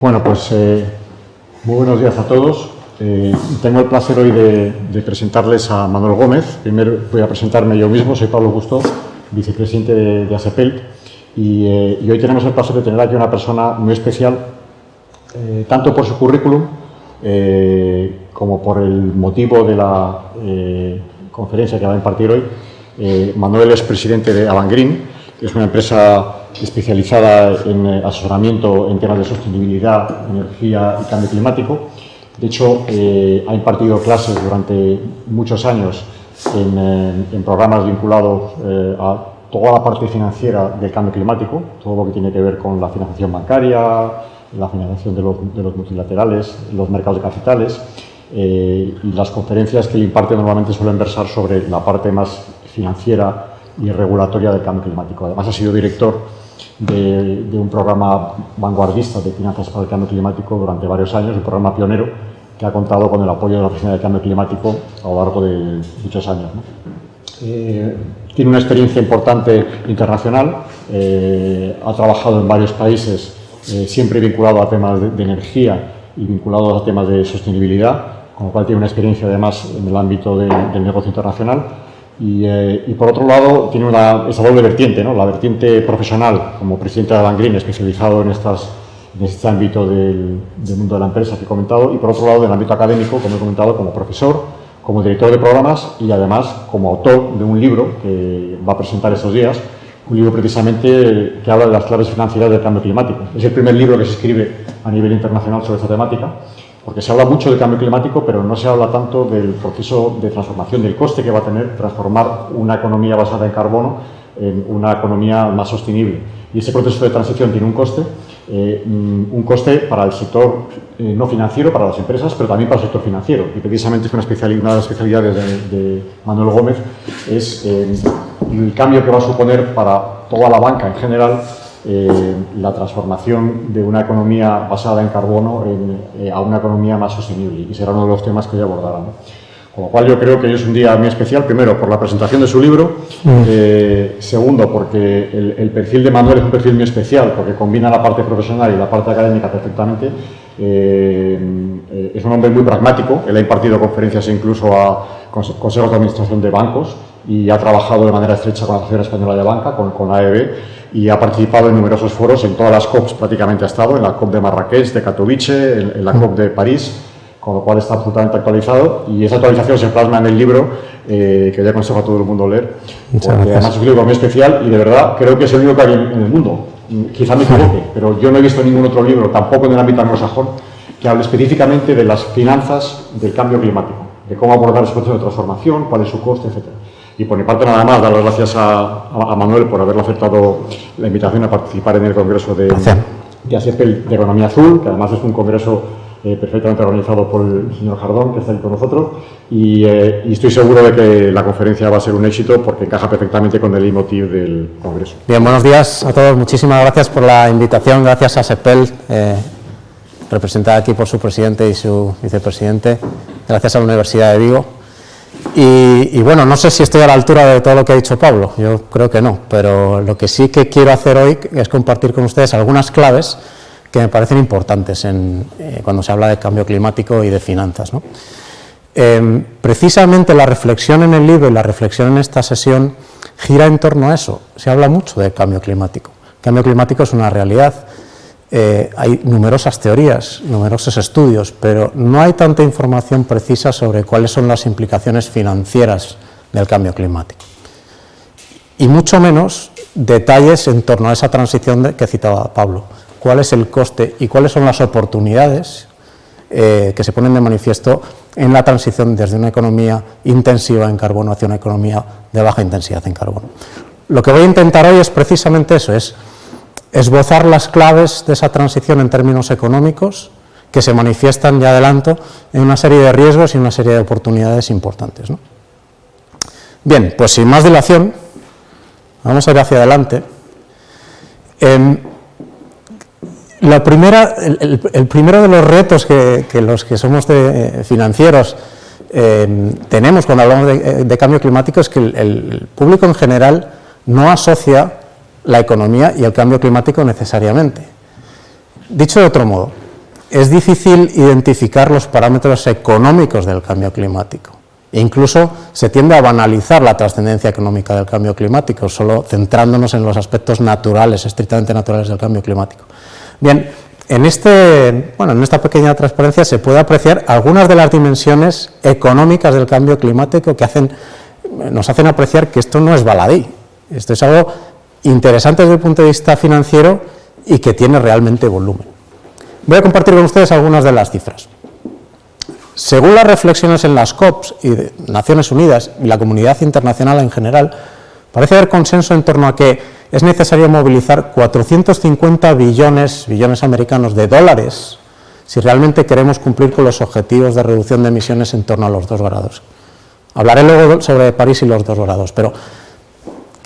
Bueno, pues muy buenos días a todos. Tengo el placer hoy de presentarles a Manuel Gómez. Primero voy a presentarme yo mismo, soy Pablo Gustó, vicepresidente de ASEPEL, y hoy tenemos el placer de tener aquí una persona muy especial, tanto por su currículum como por el motivo de la conferencia que va a impartir hoy. Manuel es presidente de Avantgreen, que es una empresa especializada en asesoramiento en temas de sostenibilidad, energía y cambio climático. De hecho, ha impartido clases durante muchos años en programas vinculados a toda la parte financiera del cambio climático, todo lo que tiene que ver con la financiación bancaria, la financiación de los multilaterales, los mercados de capitales, y las conferencias que imparte normalmente suelen versar sobre la parte más financiera y regulatoria del cambio climático. Además, ha sido director de un programa vanguardista de finanzas para el cambio climático durante varios años, un programa pionero que ha contado con el apoyo de la Oficina de Cambio Climático a lo largo de muchos años, ¿no? Tiene una experiencia importante internacional, ha trabajado en varios países, siempre vinculado a temas de energía y vinculado a temas de sostenibilidad, con lo cual tiene una experiencia además en el ámbito del negocio internacional. Y por otro lado, tiene esa doble vertiente, ¿no? La vertiente profesional, como presidente de Avantgreen, especializado en este ámbito del mundo de la empresa que he comentado, y por otro lado, del ámbito académico, como he comentado, como profesor, como director de programas y además como autor de un libro que va a presentar estos días, un libro precisamente que habla de las claves financieras del cambio climático. Es el primer libro que se escribe a nivel internacional sobre esta temática, porque se habla mucho del cambio climático, pero no se habla tanto del proceso de transformación, del coste que va a tener transformar una economía basada en carbono en una economía más sostenible. Y ese proceso de transición tiene un coste para el sector no financiero, para las empresas, pero también para el sector financiero. Y precisamente es una de las especialidades de Manuel Gómez, es el cambio que va a suponer para toda la banca en general la transformación de una economía basada en carbono a una economía más sostenible, y será uno de los temas que hoy abordará, ¿no? Con lo cual yo creo que hoy es un día muy especial, primero por la presentación de su libro, segundo porque el perfil de Manuel es un perfil muy especial, porque combina la parte profesional y la parte académica perfectamente. Es un hombre muy pragmático, él ha impartido conferencias incluso a consejos de administración de bancos y ha trabajado de manera estrecha con la Asociación Española de Banca, con la AEB, y ha participado en numerosos foros, en todas las COPs prácticamente ha estado, en la COP de Marrakech, de Katowice, en la COP de París, con lo cual está absolutamente actualizado, y esa actualización se plasma en el libro, que yo aconsejo a todo el mundo leer, porque además es un libro muy especial y de verdad creo que es el único que hay en el mundo. Quizá me equivoque, pero yo no he visto ningún otro libro, tampoco en el ámbito anglosajón, que hable específicamente de las finanzas del cambio climático, de cómo abordar ese proceso de transformación, cuál es su coste, etc. Y por mi parte nada más, dar las gracias a Manuel por haberle aceptado la invitación a participar en el congreso de ASEPEL de Economía Azul, que además es un congreso perfectamente organizado por el señor Jardón, que está ahí con nosotros, y estoy seguro de que la conferencia va a ser un éxito porque encaja perfectamente con el leitmotiv del congreso. Bien, buenos días a todos, muchísimas gracias por la invitación, gracias a ASEPEL, representada aquí por su presidente y su vicepresidente, gracias a la Universidad de Vigo. Y bueno, no sé si estoy a la altura de todo lo que ha dicho Pablo, yo creo que no, pero lo que sí que quiero hacer hoy es compartir con ustedes algunas claves que me parecen importantes cuando se habla de cambio climático y de finanzas, ¿no? Precisamente la reflexión en el libro y la reflexión en esta sesión gira en torno a eso. Se habla mucho de cambio climático. El cambio climático es una realidad. Hay numerosas teorías, numerosos estudios, pero no hay tanta información precisa sobre cuáles son las implicaciones financieras del cambio climático. Y mucho menos detalles en torno a esa transición que citaba Pablo. Cuál es el coste y cuáles son las oportunidades que se ponen de manifiesto en la transición desde una economía intensiva en carbono hacia una economía de baja intensidad en carbono. Lo que voy a intentar hoy es precisamente eso, es esbozar las claves de esa transición en términos económicos que se manifiestan, ya adelanto, en una serie de riesgos y una serie de oportunidades importantes, ¿no? Bien, pues sin más dilación, vamos a ir hacia adelante. El primero de los retos que los que somos financieros tenemos cuando hablamos de cambio climático es que el público en general no asocia la economía y el cambio climático necesariamente. Dicho de otro modo, es difícil identificar los parámetros económicos del cambio climático. E incluso se tiende a banalizar la trascendencia económica del cambio climático, solo centrándonos en los aspectos naturales, estrictamente naturales del cambio climático. Bien, en esta pequeña transparencia se puede apreciar algunas de las dimensiones económicas del cambio climático que nos hacen apreciar que esto no es baladí. Esto es algo interesante desde el punto de vista financiero y que tiene realmente volumen. Voy a compartir con ustedes algunas de las cifras. Según las reflexiones en las COPs y de Naciones Unidas y la comunidad internacional en general, parece haber consenso en torno a que es necesario movilizar 450 billones americanos de dólares si realmente queremos cumplir con los objetivos de reducción de emisiones en torno a los 2 grados. Hablaré luego sobre París y los 2 grados, pero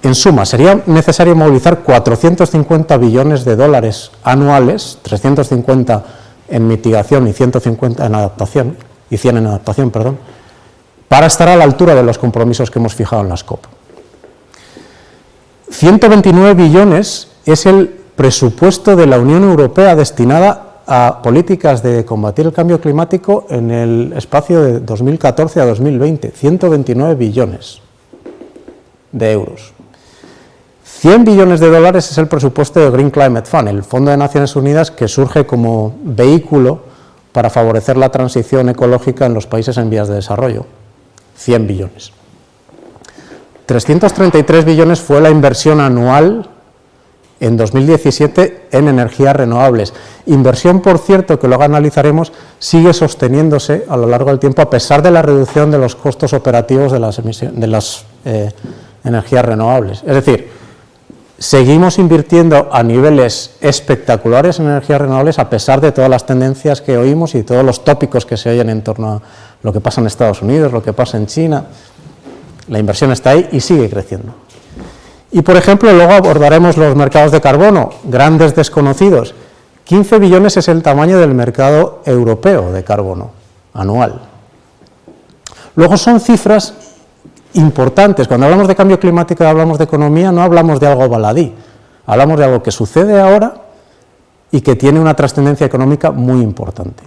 en suma, sería necesario movilizar 450 billones de dólares anuales, 350 en mitigación y 150 en adaptación, y 100 en adaptación, perdón, para estar a la altura de los compromisos que hemos fijado en las COP. 129 billones es el presupuesto de la Unión Europea destinada a políticas de combatir el cambio climático en el espacio de 2014 a 2020, 129 billones de euros. 100 billones de dólares es el presupuesto del Green Climate Fund, el Fondo de Naciones Unidas que surge como vehículo para favorecer la transición ecológica en los países en vías de desarrollo. 100 billones. 333 billones fue la inversión anual en 2017 en energías renovables. Inversión, por cierto, que luego analizaremos, sigue sosteniéndose a lo largo del tiempo a pesar de la reducción de los costos operativos de las energías renovables. Es decir, seguimos invirtiendo a niveles espectaculares en energías renovables a pesar de todas las tendencias que oímos y todos los tópicos que se oyen en torno a lo que pasa en Estados Unidos, lo que pasa en China. La inversión está ahí y sigue creciendo. Y, por ejemplo, luego abordaremos los mercados de carbono, grandes desconocidos. 15 billones es el tamaño del mercado europeo de carbono anual. Luego son cifras importantes. Cuando hablamos de cambio climático y hablamos de economía, no hablamos de algo baladí, hablamos de algo que sucede ahora y que tiene una trascendencia económica muy importante.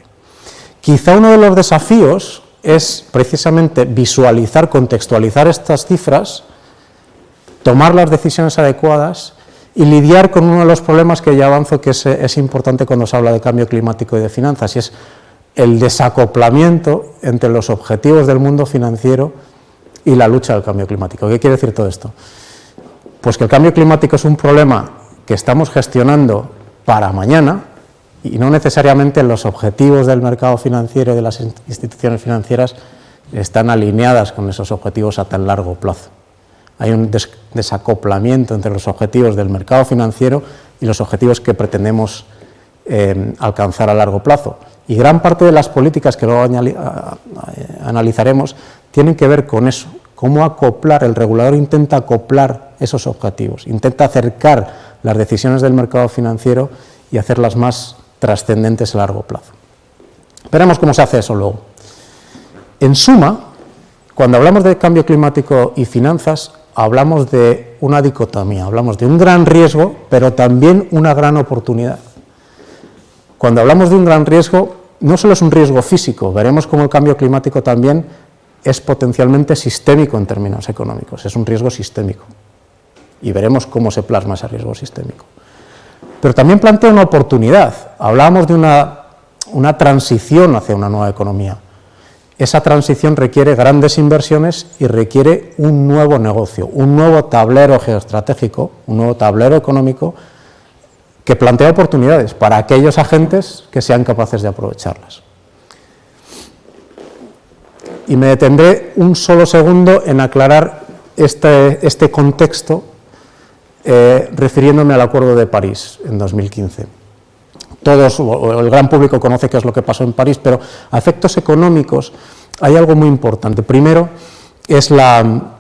Quizá uno de los desafíos es precisamente visualizar, contextualizar estas cifras, tomar las decisiones adecuadas y lidiar con uno de los problemas que ya avanzo que es importante cuando se habla de cambio climático y de finanzas, y es el desacoplamiento entre los objetivos del mundo financiero y la lucha del cambio climático. ¿Qué quiere decir todo esto? Pues que el cambio climático es un problema que estamos gestionando para mañana y no necesariamente los objetivos del mercado financiero y de las instituciones financieras están alineadas con esos objetivos a tan largo plazo. Hay un desacoplamiento entre los objetivos del mercado financiero y los objetivos que pretendemos alcanzar a largo plazo. Y gran parte de las políticas que luego analizaremos tienen que ver con eso, cómo acoplar, el regulador intenta acoplar esos objetivos, intenta acercar las decisiones del mercado financiero y hacerlas más trascendentes a largo plazo. Veremos cómo se hace eso luego. En suma, cuando hablamos de cambio climático y finanzas, hablamos de una dicotomía, hablamos de un gran riesgo, pero también una gran oportunidad. Cuando hablamos de un gran riesgo, no solo es un riesgo físico, veremos cómo el cambio climático también es potencialmente sistémico en términos económicos, es un riesgo sistémico, y veremos cómo se plasma ese riesgo sistémico. Pero también plantea una oportunidad, hablábamos de una transición hacia una nueva economía. Esa transición requiere grandes inversiones y requiere un nuevo negocio, un nuevo tablero geoestratégico, un nuevo tablero económico que plantea oportunidades para aquellos agentes que sean capaces de aprovecharlas. Y me detendré un solo segundo en aclarar este contexto refiriéndome al Acuerdo de París en 2015. Todos, o el gran público conoce qué es lo que pasó en París, pero a efectos económicos hay algo muy importante. Primero es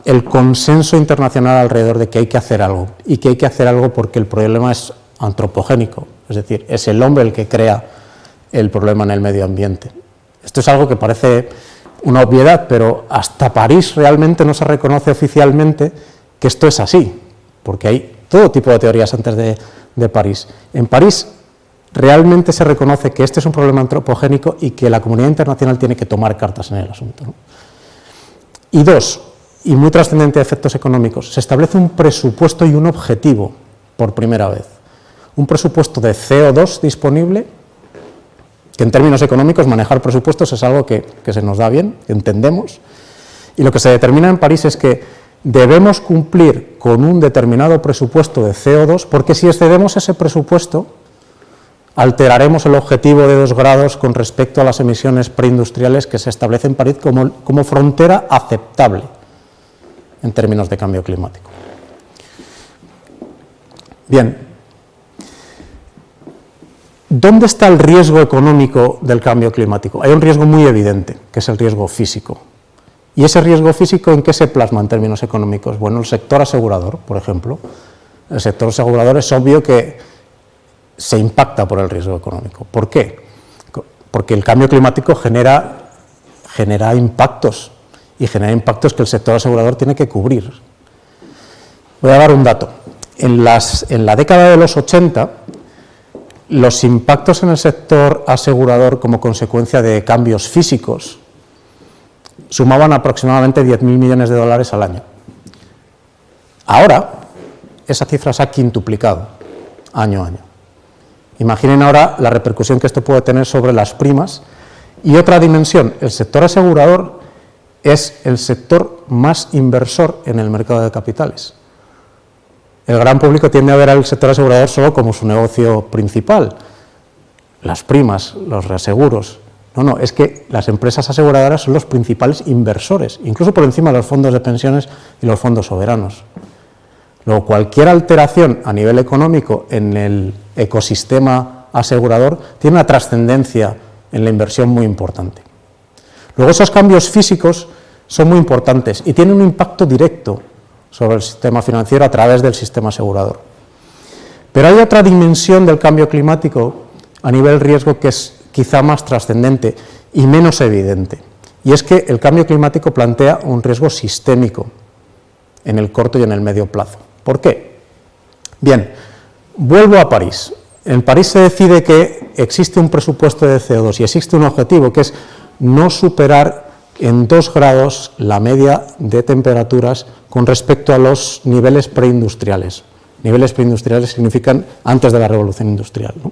el consenso internacional alrededor de que hay que hacer algo, y que hay que hacer algo porque el problema es antropogénico, es decir, es el hombre el que crea el problema en el medio ambiente. Esto es algo que parece una obviedad, pero hasta París realmente no se reconoce oficialmente que esto es así, porque hay todo tipo de teorías antes de París. En París realmente se reconoce que este es un problema antropogénico y que la comunidad internacional tiene que tomar cartas en el asunto, ¿no? Y dos, y muy trascendente de efectos económicos, se establece un presupuesto y un objetivo por primera vez. Un presupuesto de CO2 disponible, que en términos económicos manejar presupuestos es algo que se nos da bien, que entendemos, y lo que se determina en París es que debemos cumplir con un determinado presupuesto de CO2, porque si excedemos ese presupuesto, alteraremos el objetivo de 2 grados con respecto a las emisiones preindustriales que se establecen en París como frontera aceptable en términos de cambio climático. Bien, ¿dónde está el riesgo económico del cambio climático? Hay un riesgo muy evidente, que es el riesgo físico. ¿Y ese riesgo físico en qué se plasma en términos económicos? Bueno, el sector asegurador, por ejemplo. El sector asegurador es obvio que se impacta por el riesgo económico. ¿Por qué? Porque el cambio climático genera impactos, y genera impactos que el sector asegurador tiene que cubrir. Voy a dar un dato. En la década de los 80, los impactos en el sector asegurador como consecuencia de cambios físicos sumaban aproximadamente 10.000 millones de dólares al año. Ahora, esa cifra se ha quintuplicado año a año. Imaginen ahora la repercusión que esto puede tener sobre las primas. Y otra dimensión, el sector asegurador es el sector más inversor en el mercado de capitales. El gran público tiende a ver al sector asegurador solo como su negocio principal. Las primas, los reaseguros. No, es que las empresas aseguradoras son los principales inversores, incluso por encima de los fondos de pensiones y los fondos soberanos. Luego, cualquier alteración a nivel económico en el ecosistema asegurador tiene una trascendencia en la inversión muy importante. Luego, esos cambios físicos son muy importantes y tienen un impacto directo sobre el sistema financiero a través del sistema asegurador. Pero hay otra dimensión del cambio climático a nivel riesgo que es quizá más trascendente y menos evidente, y es que el cambio climático plantea un riesgo sistémico en el corto y en el medio plazo. ¿Por qué? Bien, vuelvo a París. En París se decide que existe un presupuesto de CO2 y existe un objetivo que es no superar en 2 grados la media de temperaturas con respecto a los niveles preindustriales. Niveles preindustriales significan antes de la revolución industrial, ¿no?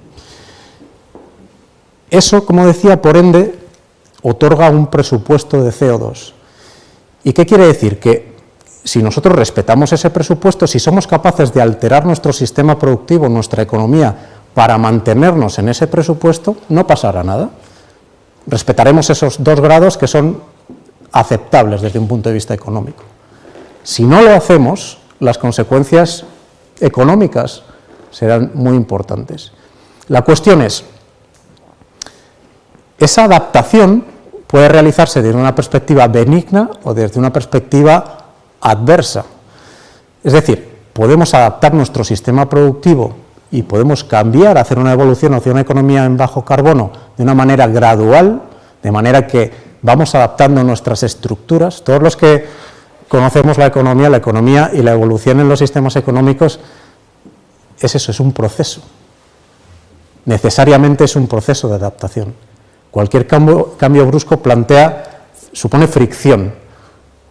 Eso, como decía, por ende, otorga un presupuesto de CO2. ¿Y qué quiere decir? Que si nosotros respetamos ese presupuesto, si somos capaces de alterar nuestro sistema productivo, nuestra economía, para mantenernos en ese presupuesto, no pasará nada. Respetaremos esos 2 grados que son aceptables desde un punto de vista económico. Si no lo hacemos, las consecuencias económicas serán muy importantes. La cuestión es, esa adaptación puede realizarse desde una perspectiva benigna o desde una perspectiva adversa. Es decir, podemos adaptar nuestro sistema productivo y podemos cambiar, hacer una evolución hacia una economía en bajo carbono de una manera gradual, de manera que vamos adaptando nuestras estructuras. Todos los que conocemos la economía y la evolución en los sistemas económicos es eso, es un proceso. Necesariamente es un proceso de adaptación. Cualquier cambio brusco supone fricción,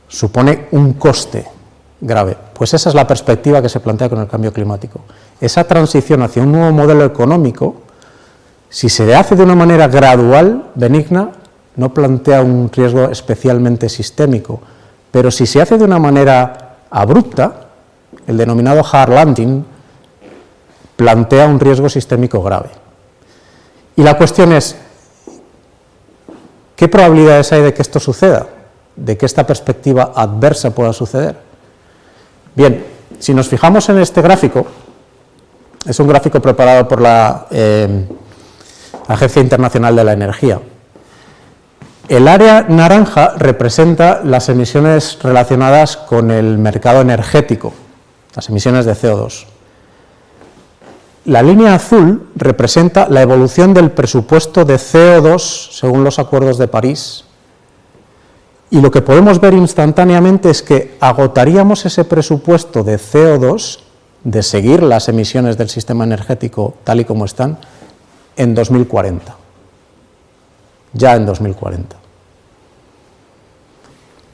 supone un coste grave. Pues esa es la perspectiva que se plantea con el cambio climático. Esa transición hacia un nuevo modelo económico, si se hace de una manera gradual, benigna, no plantea un riesgo especialmente sistémico, pero si se hace de una manera abrupta, el denominado hard landing, plantea un riesgo sistémico grave. Y la cuestión es, ¿qué probabilidades hay de que esto suceda? De que esta perspectiva adversa pueda suceder. Bien, si nos fijamos en este gráfico, es un gráfico preparado por la Agencia Internacional de la Energía. El área naranja representa las emisiones relacionadas con el mercado energético, las emisiones de CO2. La línea azul representa la evolución del presupuesto de CO2 según los acuerdos de París. Y lo que podemos ver instantáneamente es que agotaríamos ese presupuesto de CO2, de seguir las emisiones del sistema energético tal y como están, en 2040. Ya en 2040.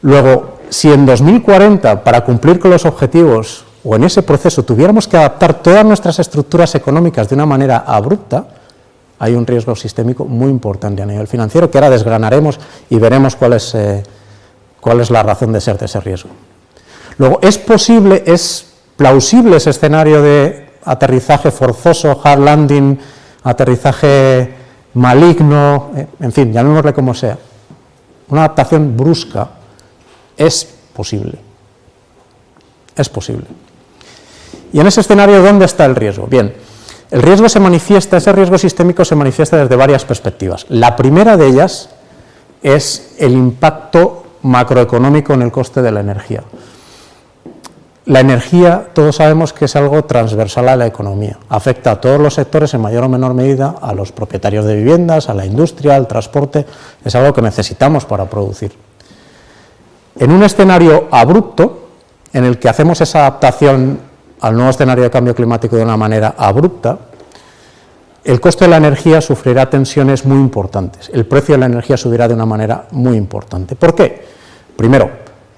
Luego, si en 2040, para cumplir con los objetivos, o en ese proceso, tuviéramos que adaptar todas nuestras estructuras económicas de una manera abrupta, hay un riesgo sistémico muy importante a nivel financiero, que ahora desgranaremos y veremos cuál es la razón de ser de ese riesgo. Luego, es plausible ese escenario de aterrizaje forzoso, hard landing, aterrizaje maligno, en fin, llamémosle como sea. Una adaptación brusca es posible. Es posible. Y en ese escenario, ¿dónde está el riesgo? Bien, el riesgo se manifiesta, ese riesgo sistémico se manifiesta desde varias perspectivas. La primera de ellas es el impacto macroeconómico en el coste de la energía. La energía, todos sabemos que es algo transversal a la economía, afecta a todos los sectores en mayor o menor medida, a los propietarios de viviendas, a la industria, al transporte, es algo que necesitamos para producir. En un escenario abrupto, en el que hacemos esa adaptación al nuevo escenario de cambio climático de una manera abrupta, el coste de la energía sufrirá tensiones muy importantes, el precio de la energía subirá de una manera muy importante. ¿Por qué? Primero,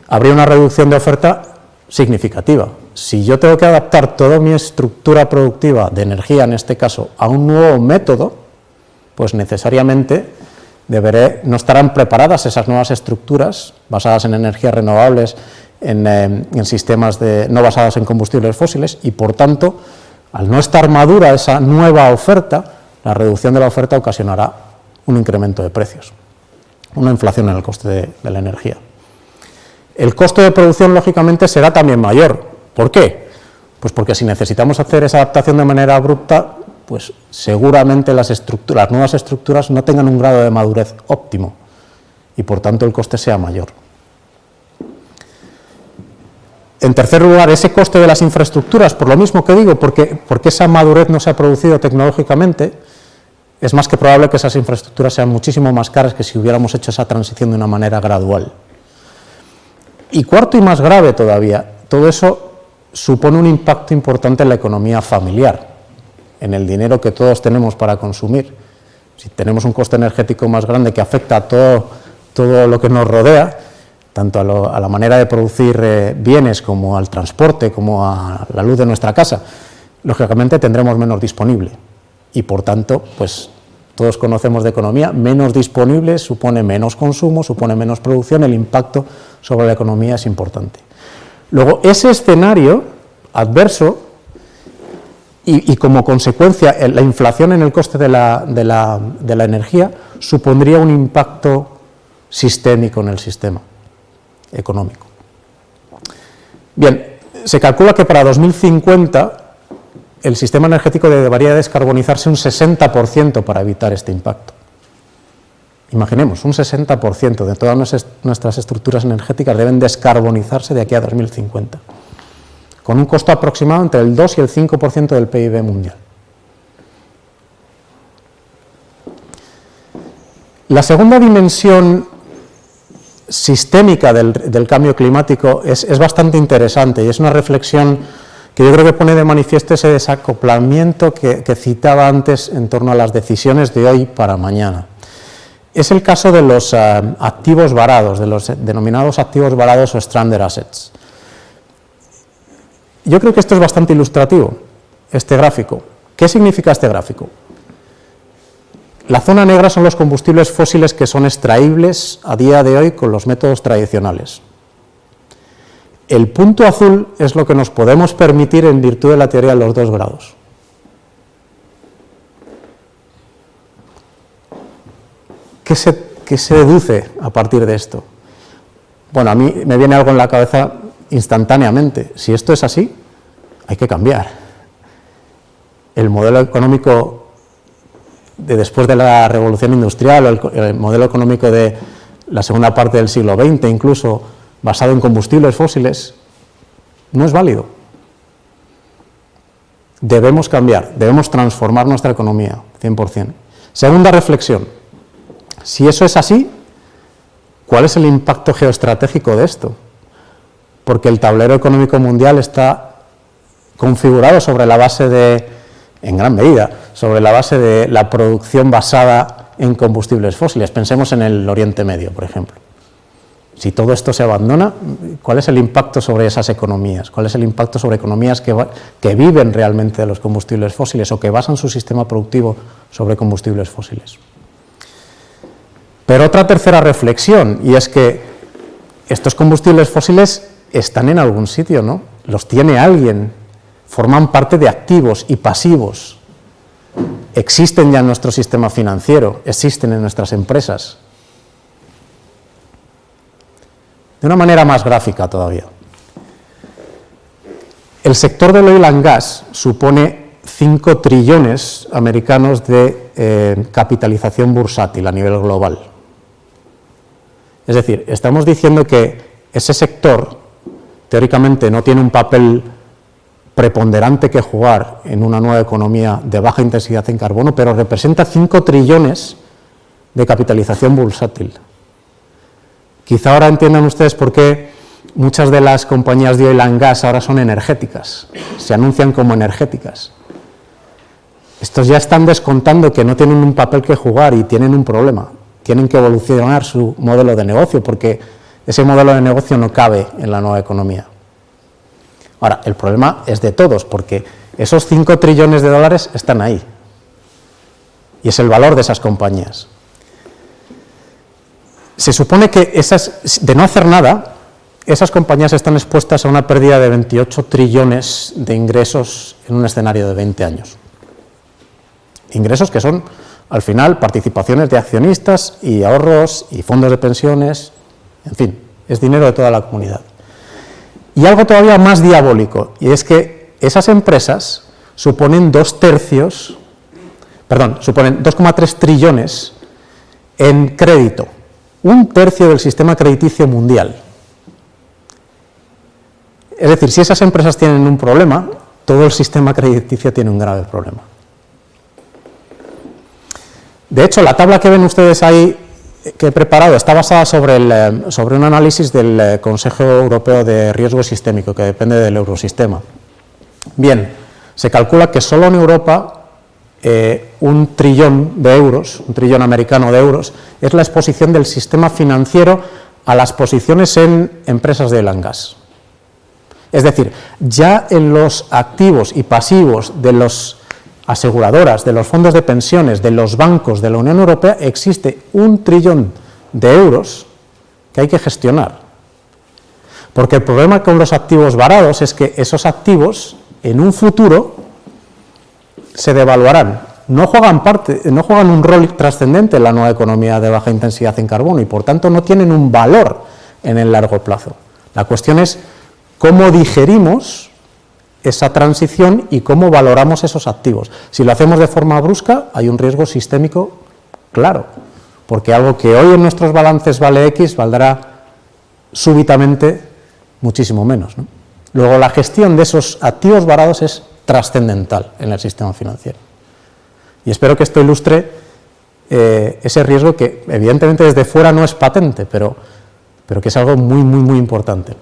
habría una reducción de oferta significativa. Si yo tengo que adaptar toda mi estructura productiva de energía, en este caso, a un nuevo método, pues necesariamente no estarán preparadas esas nuevas estructuras basadas en energías renovables, en sistemas no basados en combustibles fósiles, y por tanto, al no estar madura esa nueva oferta, la reducción de la oferta ocasionará un incremento de precios, una inflación en el coste de la energía. El coste de producción, lógicamente, será también mayor. ¿Por qué? Pues porque si necesitamos hacer esa adaptación de manera abrupta, pues seguramente las nuevas estructuras no tengan un grado de madurez óptimo y por tanto el coste sea mayor. En tercer lugar, ese coste de las infraestructuras, por lo mismo que digo, porque esa madurez no se ha producido tecnológicamente, es más que probable que esas infraestructuras sean muchísimo más caras que si hubiéramos hecho esa transición de una manera gradual. Y cuarto y más grave todavía, todo eso supone un impacto importante en la economía familiar, en el dinero que todos tenemos para consumir. Si tenemos un coste energético más grande que afecta a todo lo que nos rodea, tanto a la manera de producir bienes como al transporte, como a la luz de nuestra casa, lógicamente tendremos menos disponible. Y por tanto, pues todos conocemos de economía, menos disponible supone menos consumo, supone menos producción, el impacto sobre la economía es importante. Luego, ese escenario adverso y como consecuencia la inflación en el coste de la energía supondría un impacto sistémico en el sistema económico. Bien, se calcula que para 2050 el sistema energético debería descarbonizarse un 60% para evitar este impacto. Imaginemos, un 60% de todas nuestras estructuras energéticas deben descarbonizarse de aquí a 2050, con un costo aproximado entre el 2 y el 5% del PIB mundial. La segunda dimensión sistémica del cambio climático es bastante interesante y es una reflexión que yo creo que pone de manifiesto ese desacoplamiento que citaba antes en torno a las decisiones de hoy para mañana. Es el caso de los activos varados, de los denominados activos varados o stranded assets. Yo creo que esto es bastante ilustrativo, este gráfico. ¿Qué significa este gráfico? La zona negra son los combustibles fósiles que son extraíbles a día de hoy con los métodos tradicionales. El punto azul es lo que nos podemos permitir en virtud de la teoría de los 2 grados. ¿Qué se deduce a partir de esto? Bueno, a mí me viene algo en la cabeza instantáneamente. Si esto es así, hay que cambiar. El modelo económico de después de la revolución industrial, o el modelo económico de la segunda parte del siglo XX, incluso basado en combustibles fósiles, no es válido. Debemos cambiar, debemos transformar nuestra economía, 100%. Segunda reflexión, si eso es así, ¿cuál es el impacto geoestratégico de esto? Porque el tablero económico mundial está configurado sobre la base de en gran medida, sobre la base de la producción basada en combustibles fósiles. Pensemos en el Oriente Medio, por ejemplo. Si todo esto se abandona, ¿cuál es el impacto sobre esas economías? ¿Cuál es el impacto sobre economías que viven realmente de los combustibles fósiles o que basan su sistema productivo sobre combustibles fósiles? Pero otra tercera reflexión, y es que estos combustibles fósiles están en algún sitio, ¿no? Los tiene alguien, forman parte de activos y pasivos, existen ya en nuestro sistema financiero, existen en nuestras empresas. De una manera más gráfica todavía. El sector del oil and gas supone 5 trillones americanos de capitalización bursátil a nivel global. Es decir, estamos diciendo que ese sector teóricamente no tiene un papel preponderante que jugar en una nueva economía de baja intensidad en carbono, pero representa 5 trillones de capitalización bursátil. Quizá ahora entiendan ustedes por qué muchas de las compañías de oil and gas ahora son energéticas, se anuncian como energéticas. Estos ya están descontando que no tienen un papel que jugar y tienen un problema. Tienen que evolucionar su modelo de negocio porque ese modelo de negocio no cabe en la nueva economía. Ahora, el problema es de todos porque esos 5 trillones de dólares están ahí y es el valor de esas compañías. Se supone que de no hacer nada, esas compañías están expuestas a una pérdida de 28 trillones de ingresos en un escenario de 20 años. Ingresos que son, al final, participaciones de accionistas y ahorros y fondos de pensiones, en fin, es dinero de toda la comunidad. Y algo todavía más diabólico, y es que esas empresas suponen 2,3 trillones en crédito. 1/3 del sistema crediticio mundial. Es decir, si esas empresas tienen un problema, todo el sistema crediticio tiene un grave problema. De hecho, la tabla que ven ustedes ahí, que he preparado, está basada sobre un análisis del Consejo Europeo de Riesgo Sistémico, que depende del Eurosistema. Bien, se calcula que solo en Europa 1 trillón de euros, 1 trillón americano de euros, es la exposición del sistema financiero a las posiciones en empresas de oil and gas. Es decir, ya en los activos y pasivos de las aseguradoras, de los fondos de pensiones, de los bancos de la Unión Europea, existe 1 trillón de euros que hay que gestionar. Porque el problema con los activos varados es que esos activos, en un futuro, se devaluarán, no juegan un rol trascendente en la nueva economía de baja intensidad en carbono y por tanto no tienen un valor en el largo plazo. La cuestión es cómo digerimos esa transición y cómo valoramos esos activos. Si lo hacemos de forma brusca, hay un riesgo sistémico claro, porque algo que hoy en nuestros balances vale X, valdrá súbitamente muchísimo menos, ¿no? Luego, la gestión de esos activos varados es trascendental en el sistema financiero. Y espero que esto ilustre ese riesgo que evidentemente desde fuera no es patente, pero que es algo muy importante.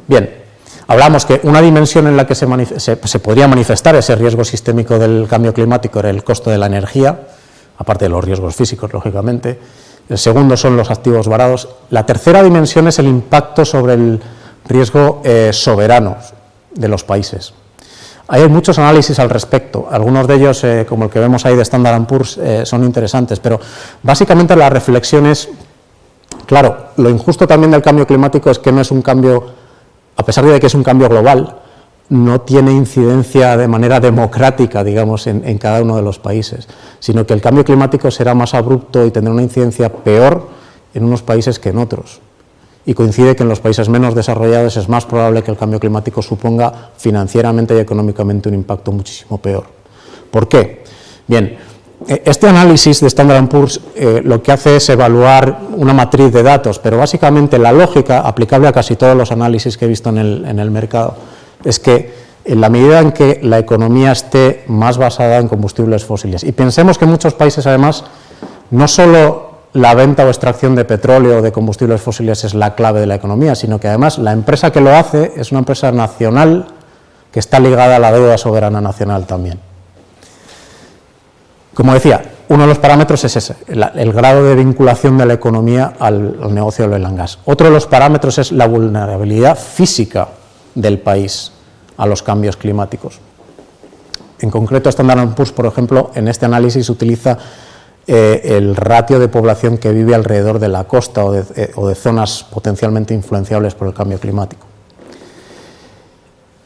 Bien, hablamos que una dimensión en la que se podría manifestar ese riesgo sistémico del cambio climático era el costo de la energía, aparte de los riesgos físicos, lógicamente. El segundo son los activos varados. La tercera dimensión es el impacto sobre el riesgo soberano de los países. Hay muchos análisis al respecto, algunos de ellos, como el que vemos ahí de Standard & Poor's, son interesantes, pero básicamente la reflexión es, claro, lo injusto también del cambio climático es que no es un cambio, a pesar de que es un cambio global, no tiene incidencia de manera democrática, digamos, en cada uno de los países, sino que el cambio climático será más abrupto y tendrá una incidencia peor en unos países que en otros. Y coincide que en los países menos desarrollados es más probable que el cambio climático suponga financieramente y económicamente un impacto muchísimo peor. ¿Por qué? Bien, este análisis de Standard & Poor's lo que hace es evaluar una matriz de datos, pero básicamente la lógica aplicable a casi todos los análisis que he visto en el mercado es que en la medida en que la economía esté más basada en combustibles fósiles, y pensemos que en muchos países además no solo la venta o extracción de petróleo o de combustibles fósiles es la clave de la economía, sino que además la empresa que lo hace es una empresa nacional que está ligada a la deuda soberana nacional también. Como decía, uno de los parámetros es ese, el grado de vinculación de la economía al negocio del oil and gas. Otro de los parámetros es la vulnerabilidad física del país a los cambios climáticos. En concreto, Standard & Poor's, por ejemplo, en este análisis utiliza el ratio de población que vive alrededor de la costa o de zonas potencialmente influenciables por el cambio climático.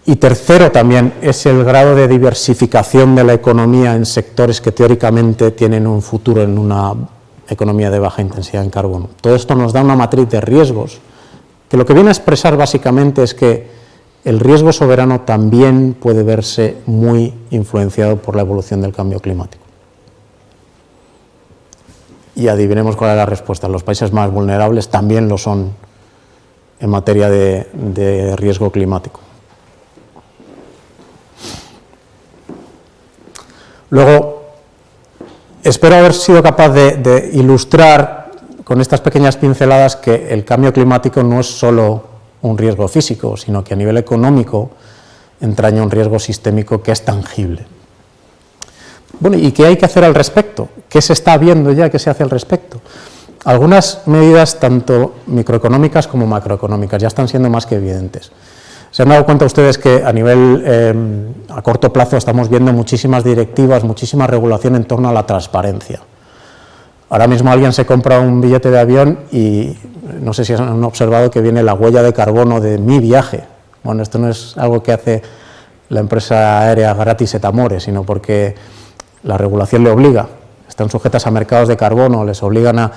Y tercero también es el grado de diversificación de la economía en sectores que teóricamente tienen un futuro en una economía de baja intensidad en carbono. Todo esto nos da una matriz de riesgos que lo que viene a expresar básicamente es que el riesgo soberano también puede verse muy influenciado por la evolución del cambio climático. Y adivinemos cuál es la respuesta. Los países más vulnerables también lo son en materia de riesgo climático. Luego, espero haber sido capaz de ilustrar con estas pequeñas pinceladas que el cambio climático no es solo un riesgo físico, sino que a nivel económico entraña un riesgo sistémico que es tangible. Bueno, ¿y qué hay que hacer al respecto? ¿Qué se está viendo ya? ¿Qué se hace al respecto? Algunas medidas, tanto microeconómicas como macroeconómicas, ya están siendo más que evidentes. Se han dado cuenta ustedes que a nivel, a corto plazo, estamos viendo muchísimas directivas, muchísima regulación en torno a la transparencia. Ahora mismo alguien se compra un billete de avión y no sé si han observado que viene la huella de carbono de mi viaje. Bueno, esto no es algo que hace la empresa aérea Gratis et Amore, sino porque la regulación le obliga. Están sujetas a mercados de carbono, les obligan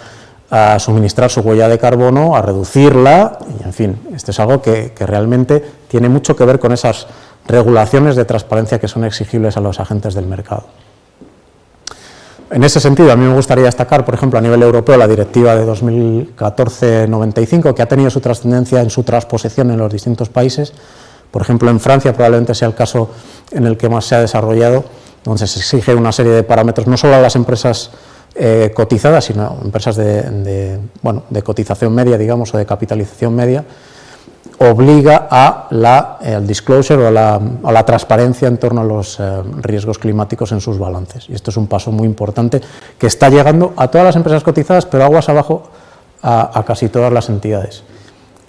a suministrar su huella de carbono, a reducirla, y en fin, esto es algo que realmente tiene mucho que ver con esas regulaciones de transparencia que son exigibles a los agentes del mercado. En ese sentido, a mí me gustaría destacar, por ejemplo, a nivel europeo, la directiva de 2014-95, que ha tenido su trascendencia en su transposición en los distintos países. Por ejemplo, en Francia probablemente sea el caso en el que más se ha desarrollado, donde se exige una serie de parámetros, no solo a las empresas cotizadas, sino empresas de cotización media, digamos, o de capitalización media, obliga al disclosure o a la transparencia en torno a los riesgos climáticos en sus balances. Y esto es un paso muy importante que está llegando a todas las empresas cotizadas, pero aguas abajo a casi todas las entidades.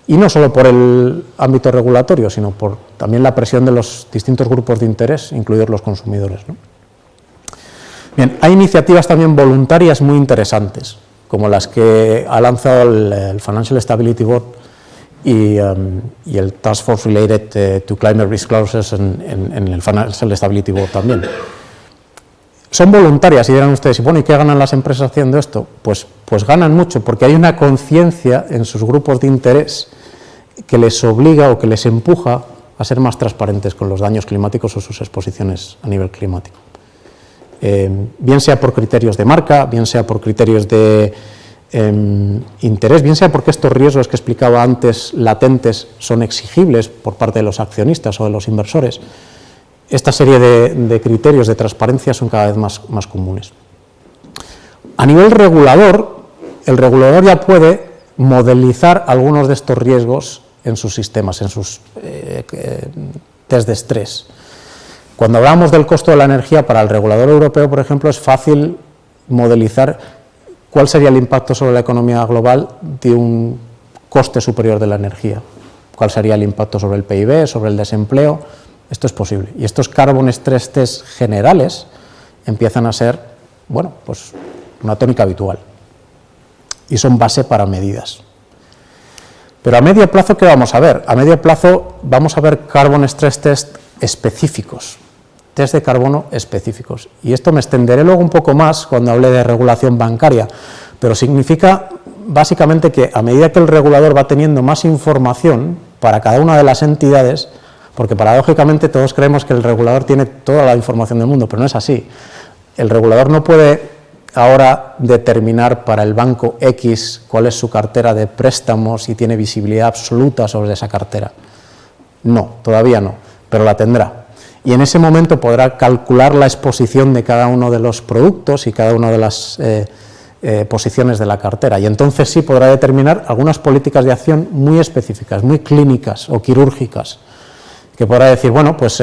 Y no solo por el ámbito regulatorio, sino por también la presión de los distintos grupos de interés, incluidos los consumidores, ¿no? Bien, hay iniciativas también voluntarias muy interesantes, como las que ha lanzado el Financial Stability Board y el Task Force Related to Climate Risk Clauses en el Financial Stability Board también. Son voluntarias y dirán ustedes, bueno, ¿y qué ganan las empresas haciendo esto? Pues ganan mucho, porque hay una conciencia en sus grupos de interés que les obliga o que les empuja a ser más transparentes con los daños climáticos o sus exposiciones a nivel climático. Bien sea por criterios de marca, bien sea por criterios de interés, bien sea porque estos riesgos que explicaba antes, latentes, son exigibles por parte de los accionistas o de los inversores. Esta serie de criterios de transparencia son cada vez más comunes. A nivel regulador, el regulador ya puede modelizar algunos de estos riesgos en sus sistemas, en sus test de estrés. Cuando hablamos del costo de la energía, para el regulador europeo, por ejemplo, es fácil modelizar cuál sería el impacto sobre la economía global de un coste superior de la energía, cuál sería el impacto sobre el PIB, sobre el desempleo. Esto es posible. Y estos carbon stress test generales empiezan a ser, bueno, pues una tónica habitual. Y son base para medidas. Pero a medio plazo, ¿qué vamos a ver? A medio plazo vamos a ver carbon stress test específicos, test de carbono específicos. Y esto me extenderé luego un poco más cuando hable de regulación bancaria, pero significa básicamente que a medida que el regulador va teniendo más información para cada una de las entidades, porque paradójicamente todos creemos que el regulador tiene toda la información del mundo, pero no es así. El regulador no puede ahora determinar para el banco X cuál es su cartera de préstamos y tiene visibilidad absoluta sobre esa cartera. No, todavía no, pero la tendrá. Y en ese momento podrá calcular la exposición de cada uno de los productos y cada una de las posiciones de la cartera. Y entonces sí podrá determinar algunas políticas de acción muy específicas, muy clínicas o quirúrgicas, que podrá decir, bueno, pues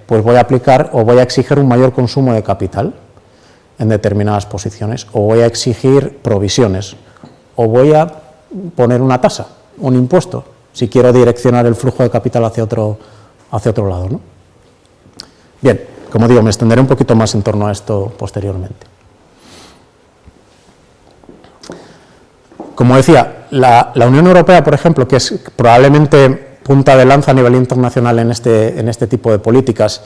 voy a aplicar o voy a exigir un mayor consumo de capital en determinadas posiciones, o voy a exigir provisiones, o voy a poner una tasa, un impuesto, si quiero direccionar el flujo de capital hacia otro lado, ¿no? Bien, como digo, me extenderé un poquito más en torno a esto posteriormente. Como decía, la Unión Europea, por ejemplo, que es probablemente punta de lanza a nivel internacional en este tipo de políticas,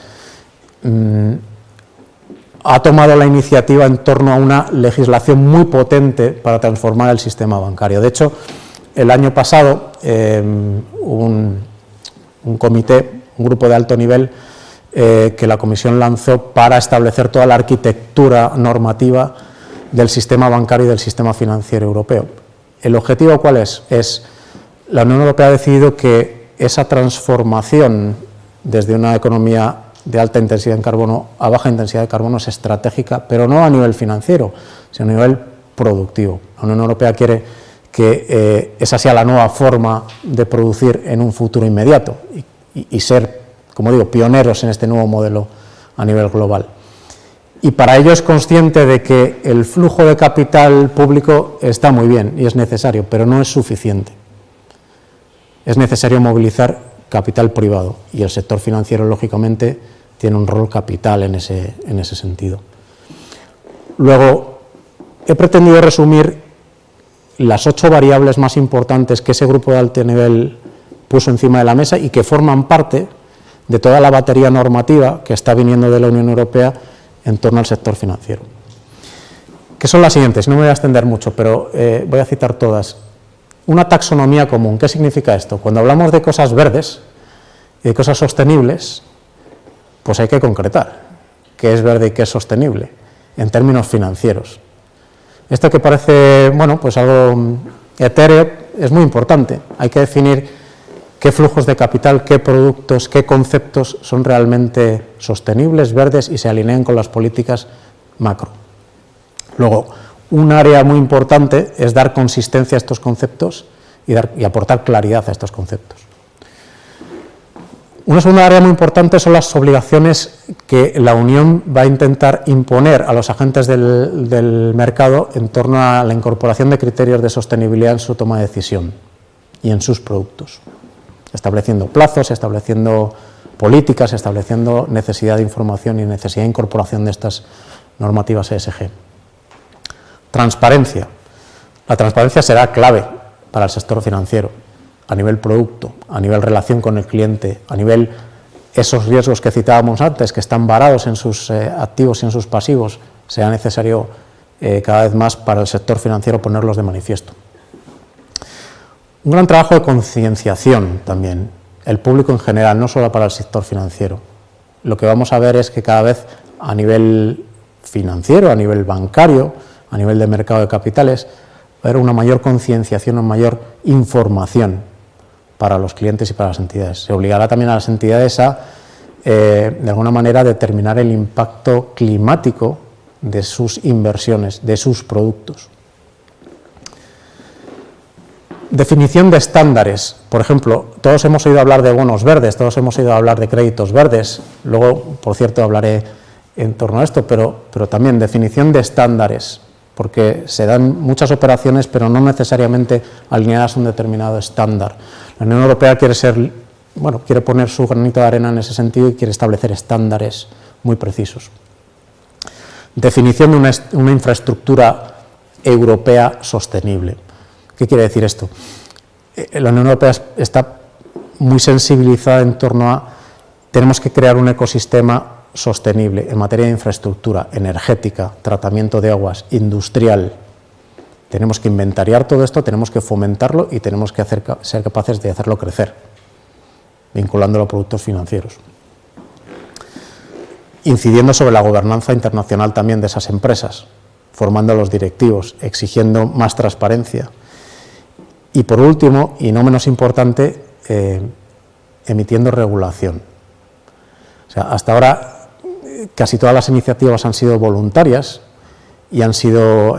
ha tomado la iniciativa en torno a una legislación muy potente para transformar el sistema bancario. De hecho, el año pasado hubo un comité, un grupo de alto nivel que la Comisión lanzó para establecer toda la arquitectura normativa del sistema bancario y del sistema financiero europeo. ¿El objetivo cuál es? La Unión Europea ha decidido que esa transformación desde una economía de alta intensidad en carbono a baja intensidad de carbono es estratégica, pero no a nivel financiero, sino a nivel productivo. La Unión Europea quiere que esa sea la nueva forma de producir en un futuro inmediato y ser, como digo, pioneros en este nuevo modelo a nivel global. Y para ello es consciente de que el flujo de capital público está muy bien y es necesario, pero no es suficiente. Es necesario movilizar capital privado y el sector financiero, lógicamente, tiene un rol capital en ese sentido. Luego, he pretendido resumir las 8 variables más importantes que ese grupo de alto nivel puso encima de la mesa y que forman parte de toda la batería normativa que está viniendo de la Unión Europea en torno al sector financiero. Que son las siguientes, no me voy a extender mucho, pero voy a citar todas. Una taxonomía común. ¿Qué significa esto? Cuando hablamos de cosas verdes y de cosas sostenibles, pues hay que concretar qué es verde y qué es sostenible en términos financieros. Esto que parece, bueno, pues algo etéreo, es muy importante. Hay que definir qué flujos de capital, qué productos, qué conceptos son realmente sostenibles, verdes y se alinean con las políticas macro. Luego, un área muy importante es dar consistencia a estos conceptos y aportar claridad a estos conceptos. Una segunda área muy importante son las obligaciones que la Unión va a intentar imponer a los agentes del mercado en torno a la incorporación de criterios de sostenibilidad en su toma de decisión y en sus productos, estableciendo plazos, estableciendo políticas, estableciendo necesidad de información y necesidad de incorporación de estas normativas ESG. Transparencia. La transparencia será clave para el sector financiero, a nivel producto, a nivel relación con el cliente, a nivel esos riesgos que citábamos antes, que están varados en sus activos y en sus pasivos, será necesario cada vez más para el sector financiero ponerlos de manifiesto. Un gran trabajo de concienciación también, el público en general, no solo para el sector financiero. Lo que vamos a ver es que cada vez a nivel financiero, a nivel bancario, a nivel de mercado de capitales, va a haber una mayor concienciación, una mayor información para los clientes y para las entidades. Se obligará también a las entidades a, de alguna manera, determinar el impacto climático de sus inversiones, de sus productos. Definición de estándares. Por ejemplo, todos hemos oído hablar de bonos verdes, todos hemos oído hablar de créditos verdes. Luego, por cierto, hablaré en torno a esto, pero también definición de estándares, porque se dan muchas operaciones, pero no necesariamente alineadas a un determinado estándar. La Unión Europea quiere poner su granito de arena en ese sentido y quiere establecer estándares muy precisos. Definición de una infraestructura europea sostenible. ¿Qué quiere decir esto? La Unión Europea está muy sensibilizada en torno a tenemos que crear un ecosistema sostenible en materia de infraestructura, energética, tratamiento de aguas, industrial. Tenemos que inventariar todo esto, tenemos que fomentarlo y tenemos que ser capaces de hacerlo crecer, vinculándolo a productos financieros. Incidiendo sobre la gobernanza internacional también de esas empresas, formando los directivos, exigiendo más transparencia. Y por último, y no menos importante, emitiendo regulación. O sea, hasta ahora casi todas las iniciativas han sido voluntarias y han sido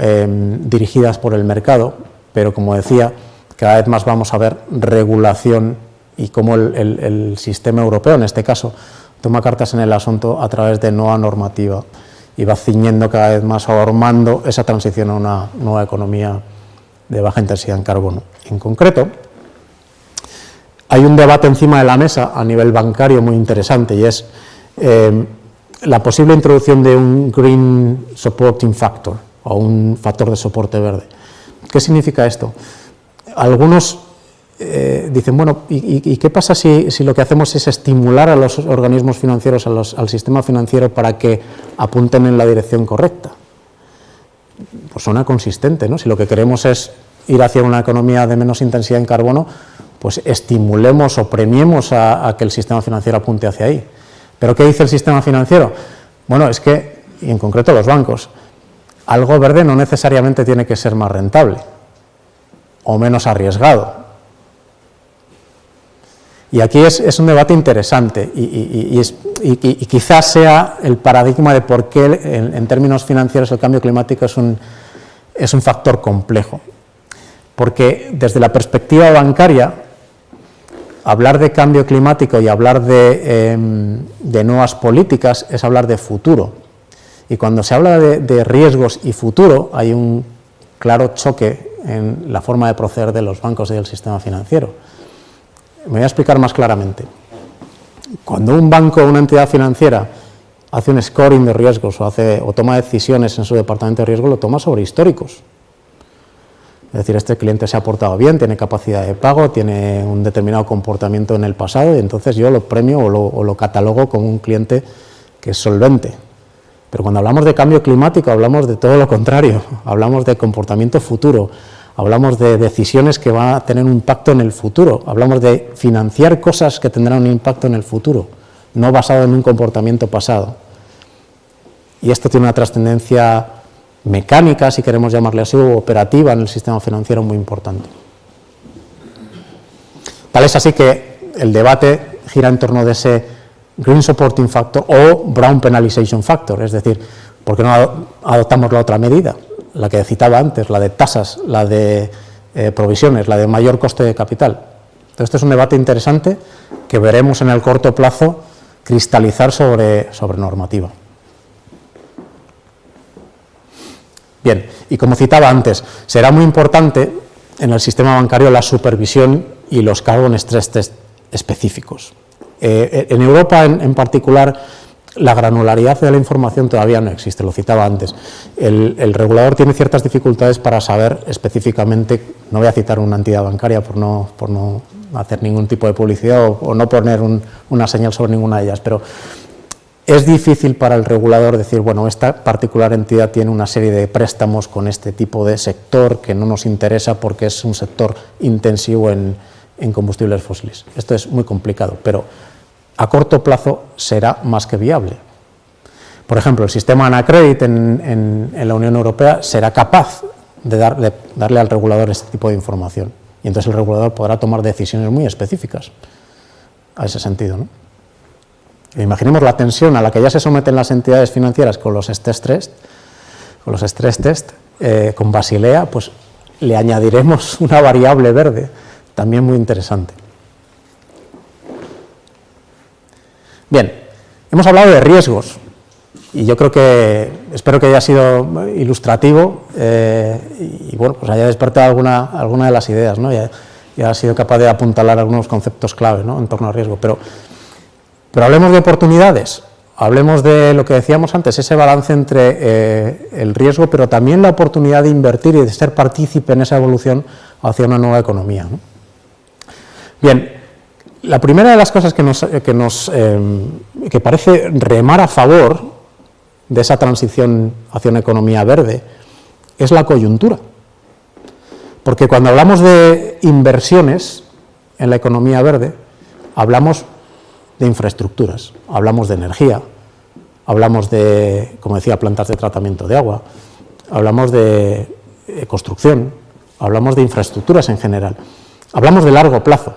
dirigidas por el mercado, pero como decía, cada vez más vamos a ver regulación y cómo el sistema europeo, en este caso, toma cartas en el asunto a través de nueva normativa y va ciñendo cada vez más o armando esa transición a una nueva economía de baja intensidad en carbono. En concreto, hay un debate encima de la mesa a nivel bancario muy interesante y es la posible introducción de un Green Supporting Factor o un factor de soporte verde. ¿Qué significa esto? Algunos dicen, bueno, ¿y qué pasa si lo que hacemos es estimular a los organismos financieros, al sistema financiero, para que apunten en la dirección correcta? Pues suena consistente, ¿no? Si lo que queremos es ir hacia una economía de menos intensidad en carbono, pues estimulemos o premiemos a que el sistema financiero apunte hacia ahí. ¿Pero qué dice el sistema financiero? Bueno, es que, y en concreto los bancos, algo verde no necesariamente tiene que ser más rentable o menos arriesgado. Y aquí es un debate interesante y quizás sea el paradigma de por qué en términos financieros el cambio climático es un factor complejo. Porque desde la perspectiva bancaria, hablar de cambio climático y hablar de nuevas políticas es hablar de futuro. Y cuando se habla de riesgos y futuro, hay un claro choque en la forma de proceder de los bancos y del sistema financiero. Me voy a explicar más claramente. Cuando un banco o una entidad financiera hace un scoring de riesgos o toma decisiones en su departamento de riesgo, lo toma sobre históricos. Es decir, este cliente se ha portado bien, tiene capacidad de pago, tiene un determinado comportamiento en el pasado y entonces yo lo premio o lo catalogo como un cliente que es solvente. Pero cuando hablamos de cambio climático hablamos de todo lo contrario, hablamos de comportamiento futuro, hablamos de decisiones que van a tener un impacto en el futuro, hablamos de financiar cosas que tendrán un impacto en el futuro, no basado en un comportamiento pasado. Y esto tiene una trascendencia mecánica, si queremos llamarle así, o operativa en el sistema financiero muy importante. Tal es así que el debate gira en torno de ese Green Supporting Factor o Brown Penalization Factor, es decir, ¿por qué no adoptamos la otra medida? La que citaba antes, la de tasas, la de provisiones, la de mayor coste de capital. Entonces, este es un debate interesante que veremos en el corto plazo cristalizar sobre normativa. Bien, y como citaba antes, será muy importante en el sistema bancario la supervisión y los carbon stress test específicos. En Europa, en particular, la granularidad de la información todavía no existe, lo citaba antes. El regulador tiene ciertas dificultades para saber específicamente, no voy a citar una entidad bancaria por no hacer ningún tipo de publicidad o no poner una señal sobre ninguna de ellas, pero es difícil para el regulador decir, bueno, esta particular entidad tiene una serie de préstamos con este tipo de sector que no nos interesa porque es un sector intensivo en combustibles fósiles. Esto es muy complicado, pero a corto plazo será más que viable. Por ejemplo, el sistema Anacredit en la Unión Europea será capaz de darle al regulador este tipo de información. Y entonces el regulador podrá tomar decisiones muy específicas a ese sentido, ¿no? Imaginemos la tensión a la que ya se someten las entidades financieras con los stress test, con Basilea, pues le añadiremos una variable verde, también muy interesante. Bien, hemos hablado de riesgos y yo creo que, espero que haya sido ilustrativo y bueno, pues haya despertado alguna de las ideas, ¿no? Ya ha sido capaz de apuntalar algunos conceptos clave, ¿no?, en torno al riesgo, pero hablemos de oportunidades, hablemos de lo que decíamos antes, ese balance entre el riesgo, pero también la oportunidad de invertir y de ser partícipe en esa evolución hacia una nueva economía, ¿no? Bien, la primera de las cosas que parece remar a favor de esa transición hacia una economía verde es la coyuntura. Porque cuando hablamos de inversiones en la economía verde, hablamos de infraestructuras, hablamos de energía, hablamos de, como decía, plantas de tratamiento de agua, hablamos de construcción, hablamos de infraestructuras en general, hablamos de largo plazo.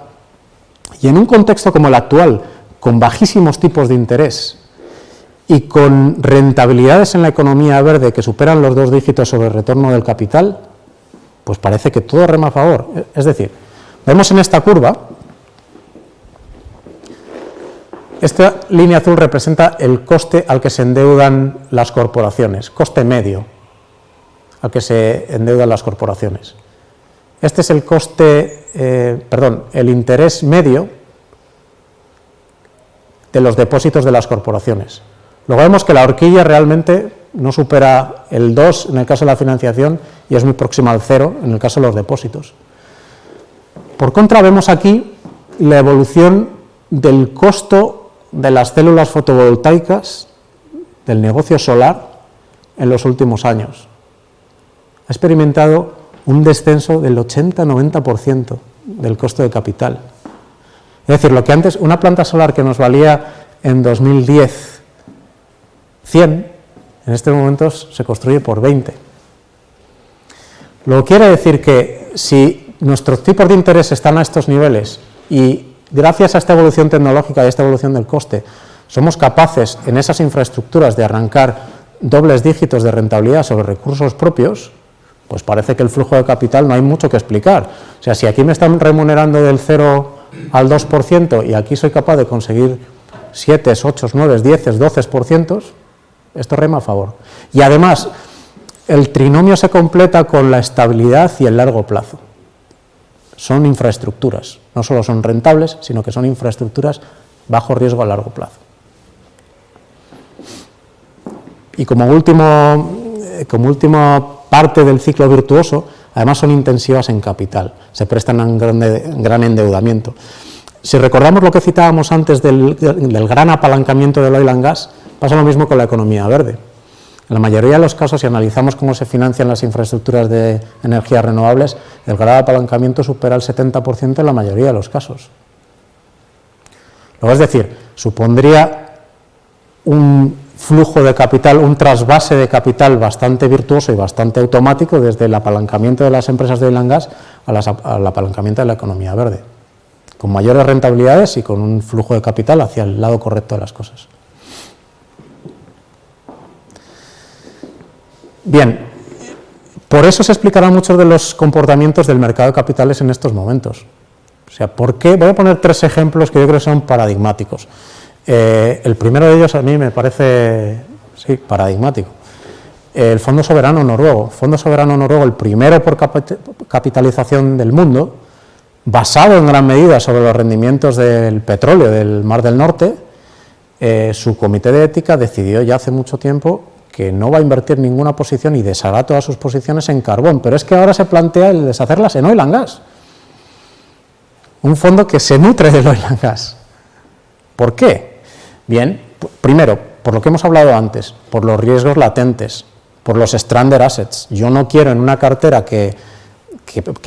Y en un contexto como el actual, con bajísimos tipos de interés y con rentabilidades en la economía verde que superan los 2 dígitos sobre el retorno del capital, pues parece que todo rema a favor. Es decir, vemos en esta curva esta línea azul representa el coste al que se endeudan las corporaciones, coste medio al que se endeudan las corporaciones. Este es el coste, el interés medio de los depósitos de las corporaciones. Luego vemos que la horquilla realmente no supera el 2 en el caso de la financiación y es muy próxima al 0 en el caso de los depósitos. Por contra, vemos aquí la evolución del costo de las células fotovoltaicas del negocio solar en los últimos años. Ha experimentado un descenso del 80-90% del costo de capital. Es decir, lo que antes, una planta solar que nos valía en 2010 100, en estos momentos se construye por 20. Lo que quiere decir que si nuestros tipos de interés están a estos niveles y gracias a esta evolución tecnológica y a esta evolución del coste somos capaces en esas infraestructuras de arrancar dobles dígitos de rentabilidad sobre recursos propios, pues parece que el flujo de capital no hay mucho que explicar. O sea, si aquí me están remunerando del 0 al 2% y aquí soy capaz de conseguir 7, 8, 9, 10, 12%, esto rema a favor. Y además, el trinomio se completa con la estabilidad y el largo plazo. Son infraestructuras, no solo son rentables, sino que son infraestructuras bajo riesgo a largo plazo. Y como última parte del ciclo virtuoso, además son intensivas en capital, se prestan a un gran endeudamiento. Si recordamos lo que citábamos antes del gran apalancamiento del oil and gas, pasa lo mismo con la economía verde. En la mayoría de los casos, si analizamos cómo se financian las infraestructuras de energías renovables, el grado de apalancamiento supera el 70% en la mayoría de los casos. Luego, es decir, supondría un flujo de capital, un trasvase de capital bastante virtuoso y bastante automático desde el apalancamiento de las empresas de oil and gas al apalancamiento de la economía verde, con mayores rentabilidades y con un flujo de capital hacia el lado correcto de las cosas. Bien, por eso se explicarán muchos de los comportamientos del mercado de capitales en estos momentos. O sea, ¿por qué? Voy a poner 3 ejemplos que yo creo que son paradigmáticos. El primero de ellos a mí me parece, sí, paradigmático. El Fondo Soberano Noruego. Fondo Soberano Noruego, el primero por capitalización del mundo, basado en gran medida sobre los rendimientos del petróleo del Mar del Norte, su comité de ética decidió ya hace mucho tiempo que no va a invertir ninguna posición y deshará todas sus posiciones en carbón, pero es que ahora se plantea el deshacerlas en oil and gas. Un fondo que se nutre del oil and gas. ¿Por qué? Bien, primero, por lo que hemos hablado antes, por los riesgos latentes, por los stranded assets. Yo no quiero en una cartera que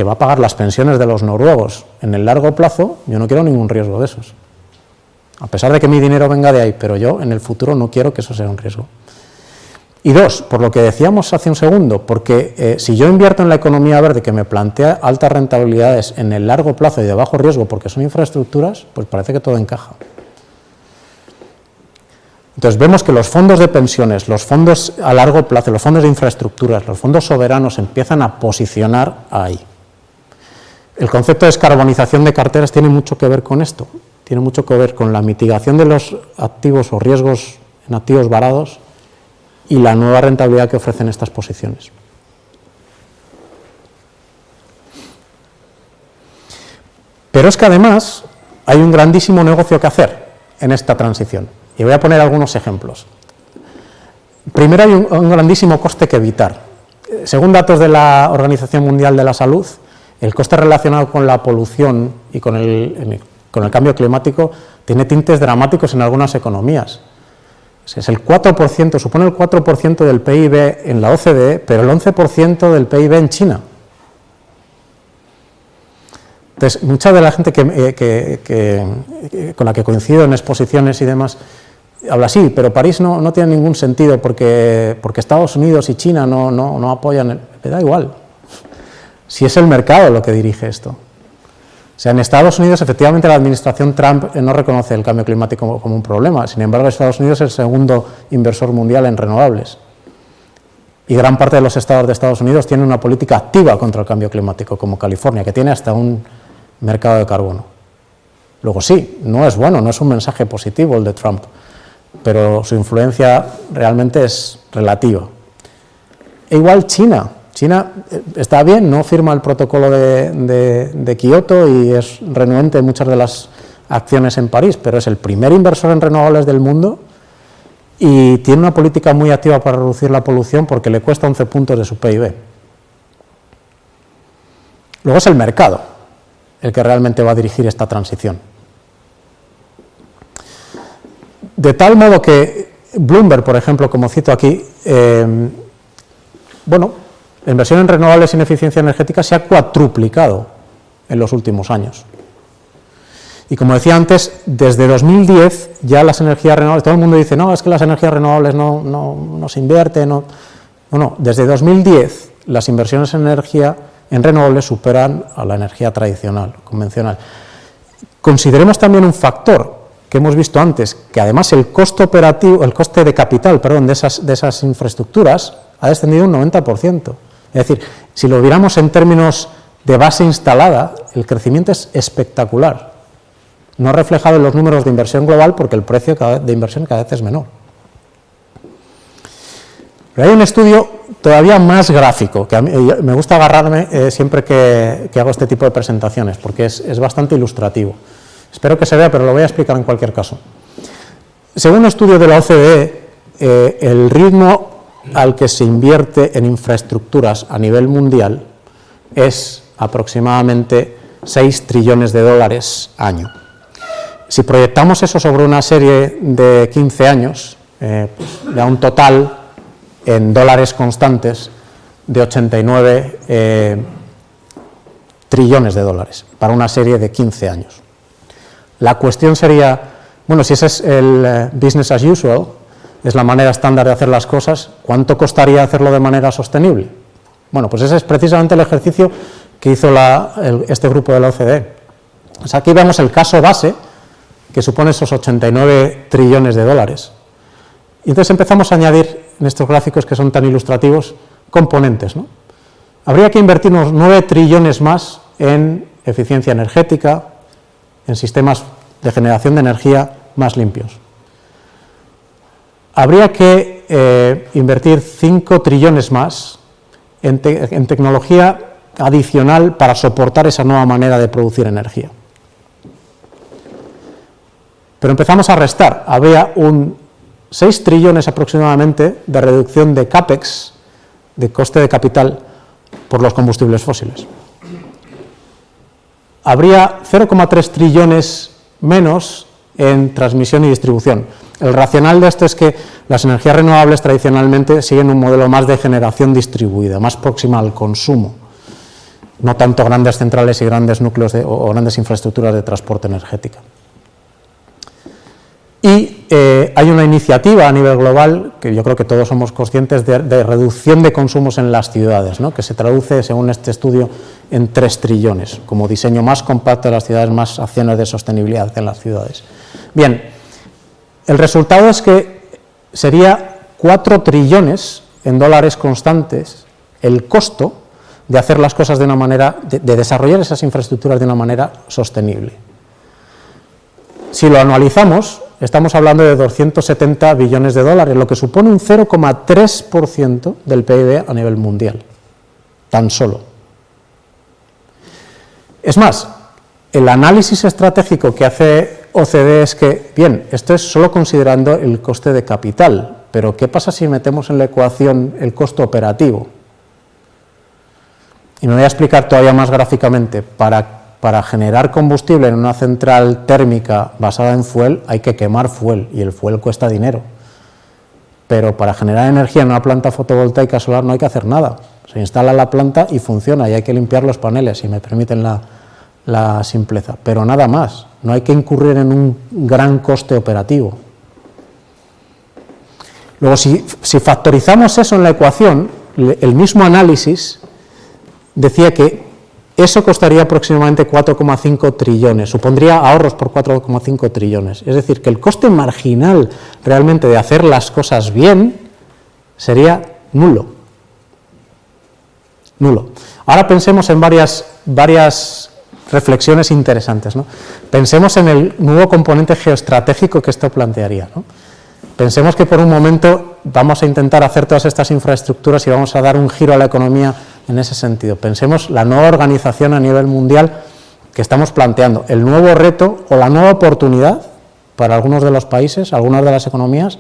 va a pagar las pensiones de los noruegos en el largo plazo, yo no quiero ningún riesgo de esos. A pesar de que mi dinero venga de ahí, pero yo en el futuro no quiero que eso sea un riesgo. Y 2, por lo que decíamos hace un segundo, porque si yo invierto en la economía verde que me plantea altas rentabilidades en el largo plazo y de bajo riesgo porque son infraestructuras, pues parece que todo encaja. Entonces vemos que los fondos de pensiones, los fondos a largo plazo, los fondos de infraestructuras, los fondos soberanos empiezan a posicionar ahí. El concepto de descarbonización de carteras tiene mucho que ver con esto, tiene mucho que ver con la mitigación de los activos o riesgos en activos varados y la nueva rentabilidad que ofrecen estas posiciones. Pero es que además hay un grandísimo negocio que hacer en esta transición. Y voy a poner algunos ejemplos. Primero hay un grandísimo coste que evitar. Según datos de la Organización Mundial de la Salud, el coste relacionado con la polución y con el cambio climático tiene tintes dramáticos en algunas economías. Es el 4%, supone el 4% del PIB en la OCDE, pero el 11% del PIB en China. Entonces, mucha de la gente con la que coincido en exposiciones y demás, habla así, pero París no tiene ningún sentido porque Estados Unidos y China no apoyan, le da igual, si es el mercado lo que dirige esto. O sea, en Estados Unidos efectivamente la administración Trump no reconoce el cambio climático como un problema, sin embargo Estados Unidos es el segundo inversor mundial en renovables y gran parte de los estados de Estados Unidos tienen una política activa contra el cambio climático, como California, que tiene hasta un mercado de carbono. Luego sí, no es bueno, no es un mensaje positivo el de Trump, pero su influencia realmente es relativa. E igual China. China está bien, no firma el protocolo de Kioto y es renuente en muchas de las acciones en París, pero es el primer inversor en renovables del mundo y tiene una política muy activa para reducir la polución porque le cuesta 11 puntos de su PIB. Luego es el mercado el que realmente va a dirigir esta transición. De tal modo que Bloomberg, por ejemplo, como cito aquí, la inversión en renovables y en eficiencia energética se ha cuatruplicado en los últimos años. Y como decía antes, desde 2010 ya las energías renovables, todo el mundo dice, no, es que las energías renovables no se invierten. No, desde 2010 las inversiones en energía en renovables superan a la energía tradicional, convencional. Consideremos también un factor que hemos visto antes, que además el coste de capital, de esas infraestructuras ha descendido un 90%. Es decir, si lo viéramos en términos de base instalada, el crecimiento es espectacular. No reflejado en los números de inversión global porque el precio de inversión cada vez es menor. Pero hay un estudio todavía más gráfico, que a mí me gusta agarrarme siempre que hago este tipo de presentaciones, porque es bastante ilustrativo. Espero que se vea, pero lo voy a explicar en cualquier caso. Según un estudio de la OCDE, el ritmo al que se invierte en infraestructuras a nivel mundial es aproximadamente 6 trillones de dólares año. Si proyectamos eso sobre una serie de 15 años, da un total en dólares constantes de 89 trillones de dólares para una serie de 15 años. La cuestión sería, si ese es el business as usual, es la manera estándar de hacer las cosas, ¿cuánto costaría hacerlo de manera sostenible? Pues ese es precisamente el ejercicio que hizo este grupo de la OCDE. Aquí vemos el caso base, que supone esos 89 trillones de dólares. Y entonces empezamos a añadir en estos gráficos que son tan ilustrativos componentes, ¿no? Habría que invertir unos 9 trillones más en eficiencia energética, en sistemas de generación de energía más limpios. Habría que invertir 5 trillones más en tecnología adicional para soportar esa nueva manera de producir energía. Pero empezamos a restar. Había un 6 trillones aproximadamente de reducción de CAPEX, de coste de capital, por los combustibles fósiles. Habría 0,3 trillones menos en transmisión y distribución. El racional de esto es que las energías renovables tradicionalmente siguen un modelo más de generación distribuida, más próxima al consumo, no tanto grandes centrales y grandes núcleos o grandes infraestructuras de transporte energética. Y hay una iniciativa a nivel global, que yo creo que todos somos conscientes, de reducción de consumos en las ciudades, ¿no? Que se traduce, según este estudio, en 3 trillones, como diseño más compacto de las ciudades, más acciones de sostenibilidad en las ciudades. Bien, el resultado es que sería 4 trillones en dólares constantes el costo de hacer las cosas de una manera, de desarrollar esas infraestructuras de una manera sostenible. Si lo anualizamos, estamos hablando de 270 billones de dólares, lo que supone un 0,3% del PIB a nivel mundial, tan solo. Es más, el análisis estratégico que hace OCDE es que, bien, esto es solo considerando el coste de capital, pero ¿qué pasa si metemos en la ecuación el costo operativo? Y me voy a explicar todavía más gráficamente. Para generar combustible en una central térmica basada en fuel hay que quemar fuel y el fuel cuesta dinero. Pero para generar energía en una planta fotovoltaica solar no hay que hacer nada. Se instala la planta y funciona y hay que limpiar los paneles, si me permiten la simpleza. Pero nada más, no hay que incurrir en un gran coste operativo. Luego, si factorizamos eso en la ecuación, el mismo análisis decía que eso costaría aproximadamente 4,5 trillones, supondría ahorros por 4,5 trillones. Es decir, que el coste marginal realmente de hacer las cosas bien sería nulo. Nulo. Ahora pensemos en varias reflexiones interesantes, ¿no? Pensemos en el nuevo componente geoestratégico que esto plantearía, ¿no? Pensemos que por un momento vamos a intentar hacer todas estas infraestructuras y vamos a dar un giro a la economía en ese sentido. Pensemos la nueva organización a nivel mundial que estamos planteando, el nuevo reto o la nueva oportunidad para algunos de los países, algunas de las economías,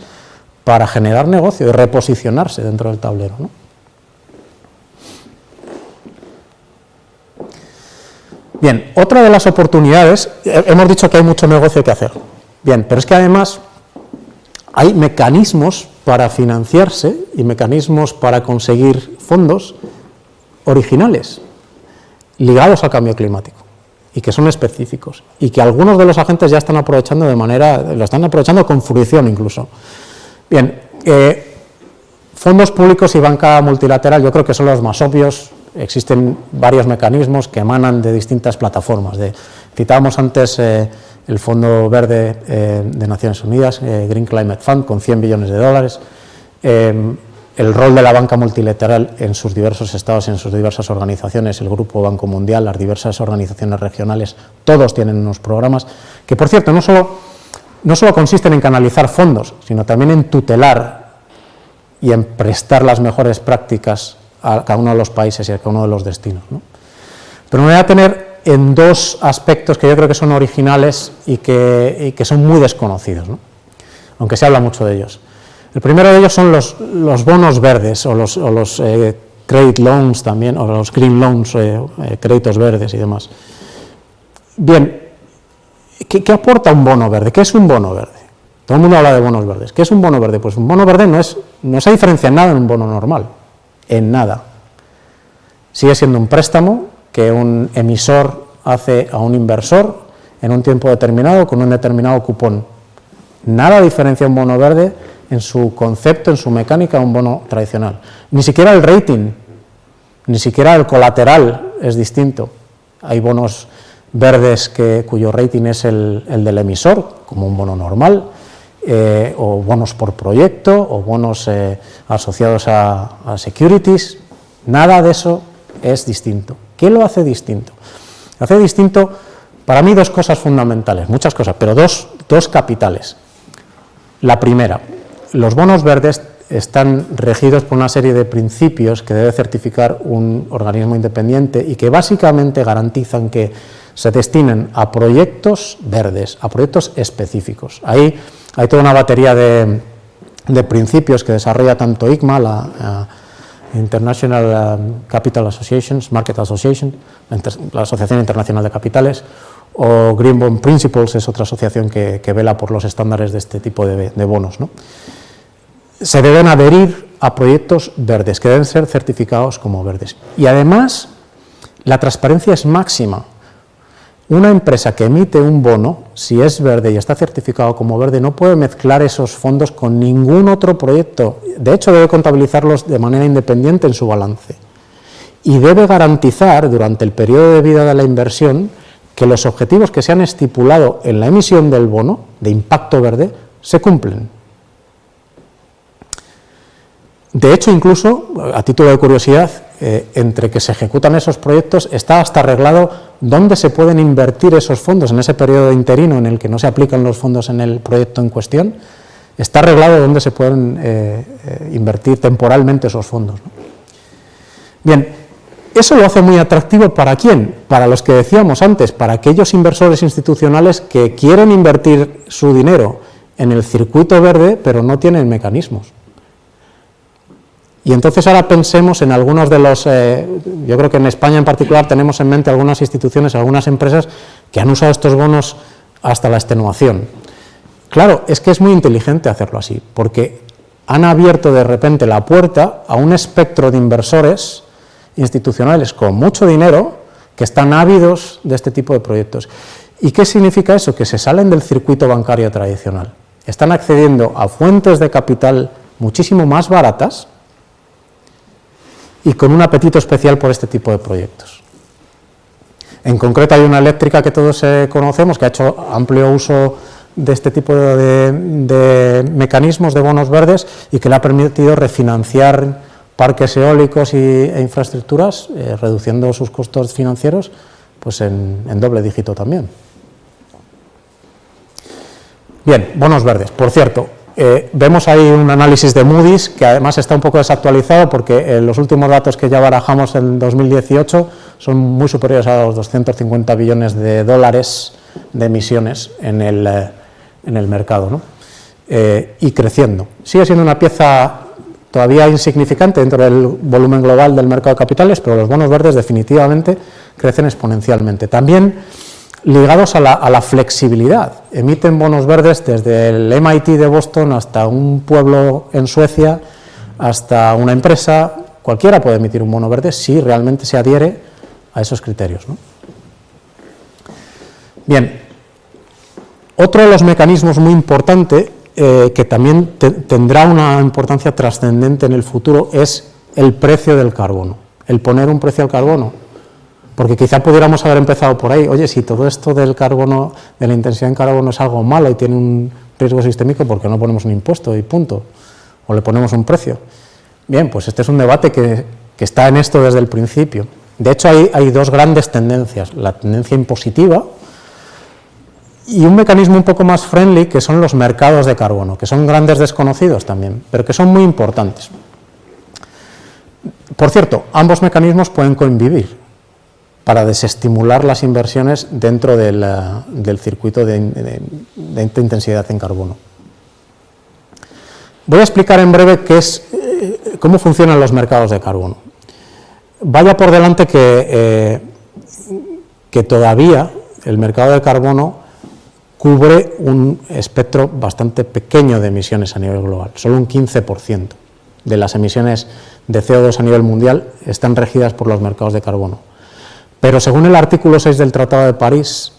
para generar negocio y reposicionarse dentro del tablero, ¿no? Bien, otra de las oportunidades, hemos dicho que hay mucho negocio que hacer. Bien, pero es que además hay mecanismos para financiarse y mecanismos para conseguir fondos originales ligados al cambio climático y que son específicos y que algunos de los agentes ya están aprovechando lo están aprovechando con fruición incluso. Bien, fondos públicos y banca multilateral yo creo que son los más obvios. Existen varios mecanismos que emanan de distintas plataformas. Citábamos antes el Fondo Verde de Naciones Unidas, Green Climate Fund, con 100 billones de dólares, el rol de la banca multilateral en sus diversos estados, en sus diversas organizaciones, el Grupo Banco Mundial, las diversas organizaciones regionales, todos tienen unos programas que, por cierto, no solo consisten en canalizar fondos, sino también en tutelar y en prestar las mejores prácticas a cada uno de los países y a cada uno de los destinos, ¿no? Pero me voy a tener en dos aspectos que yo creo que son originales y que son muy desconocidos, ¿no? Aunque se habla mucho de ellos. El primero de ellos son los bonos verdes o los credit loans también, o los green loans, créditos verdes y demás. Bien, ¿qué aporta un bono verde? ¿Qué es un bono verde? Todo el mundo habla de bonos verdes. ¿Qué es un bono verde? Pues un bono verde no se diferencia en nada en un bono normal, en nada. Sigue siendo un préstamo que un emisor hace a un inversor en un tiempo determinado con un determinado cupón. Nada diferencia un bono verde en su concepto, en su mecánica, a un bono tradicional. Ni siquiera el rating, ni siquiera el colateral es distinto. Hay bonos verdes cuyo rating es el del emisor, como un bono normal, o bonos por proyecto, o bonos asociados a securities. Nada de eso es distinto. ¿Qué lo hace distinto? Lo hace distinto, para mí, dos cosas fundamentales, muchas cosas, pero dos capitales. La primera, los bonos verdes están regidos por una serie de principios que debe certificar un organismo independiente y que básicamente garantizan que se destinen a proyectos verdes, a proyectos específicos. Ahí hay toda una batería de principios que desarrolla tanto ICMA, la International Capital Associations, Market Association, la Asociación Internacional de Capitales, o Green Bond Principles, es otra asociación que vela por los estándares de este tipo de bonos, ¿no? Se deben adherir a proyectos verdes, que deben ser certificados como verdes. Y además, la transparencia es máxima. Una empresa que emite un bono, si es verde y está certificado como verde, no puede mezclar esos fondos con ningún otro proyecto. De hecho, debe contabilizarlos de manera independiente en su balance. Y debe garantizar, durante el periodo de vida de la inversión, que los objetivos que se han estipulado en la emisión del bono, de impacto verde, se cumplen. De hecho, incluso, a título de curiosidad, entre que se ejecutan esos proyectos, está hasta arreglado dónde se pueden invertir esos fondos en ese periodo interino en el que no se aplican los fondos en el proyecto en cuestión. Está arreglado dónde se pueden invertir temporalmente esos fondos, ¿no? Bien, eso lo hace muy atractivo ¿para quién? Para los que decíamos antes, para aquellos inversores institucionales que quieren invertir su dinero en el circuito verde, pero no tienen mecanismos. Y entonces ahora pensemos en algunos de los, yo creo que en España en particular tenemos en mente algunas instituciones, algunas empresas que han usado estos bonos hasta la extenuación. Claro, es que es muy inteligente hacerlo así, porque han abierto de repente la puerta a un espectro de inversores institucionales con mucho dinero que están ávidos de este tipo de proyectos. ¿Y qué significa eso? Que se salen del circuito bancario tradicional. Están accediendo a fuentes de capital muchísimo más baratas y con un apetito especial por este tipo de proyectos. En concreto hay una eléctrica que todos conocemos que ha hecho amplio uso de este tipo de mecanismos de bonos verdes y que le ha permitido refinanciar parques eólicos e infraestructuras, reduciendo sus costos financieros pues en doble dígito también. Bien, bonos verdes. Por cierto, vemos ahí un análisis de Moody's que además está un poco desactualizado porque los últimos datos que ya barajamos en 2018 son muy superiores a los 250 billones de dólares de emisiones en el mercado, ¿no? Y creciendo. Sigue siendo una pieza todavía insignificante dentro del volumen global del mercado de capitales, pero los bonos verdes definitivamente crecen exponencialmente. También ligados a la flexibilidad. Emiten bonos verdes desde el MIT de Boston hasta un pueblo en Suecia, hasta una empresa. Cualquiera puede emitir un bono verde si realmente se adhiere a esos criterios, ¿no? Bien, otro de los mecanismos muy importante que también tendrá una importancia trascendente en el futuro es el precio del carbono, el poner un precio al carbono. Porque quizá pudiéramos haber empezado por ahí, oye, si todo esto del carbono, de la intensidad en carbono es algo malo y tiene un riesgo sistémico, ¿por qué no ponemos un impuesto y punto? O le ponemos un precio. Bien, pues este es un debate que está en esto desde el principio. De hecho, hay dos grandes tendencias, la tendencia impositiva y un mecanismo un poco más friendly, que son los mercados de carbono, que son grandes desconocidos también, pero que son muy importantes. Por cierto, ambos mecanismos pueden convivir para desestimular las inversiones dentro del circuito de intensidad en carbono. Voy a explicar en breve cómo funcionan los mercados de carbono. Vaya por delante que todavía el mercado de carbono cubre un espectro bastante pequeño de emisiones a nivel global. Solo un 15% de las emisiones de CO2 a nivel mundial están regidas por los mercados de carbono. Pero según el artículo 6 del Tratado de París,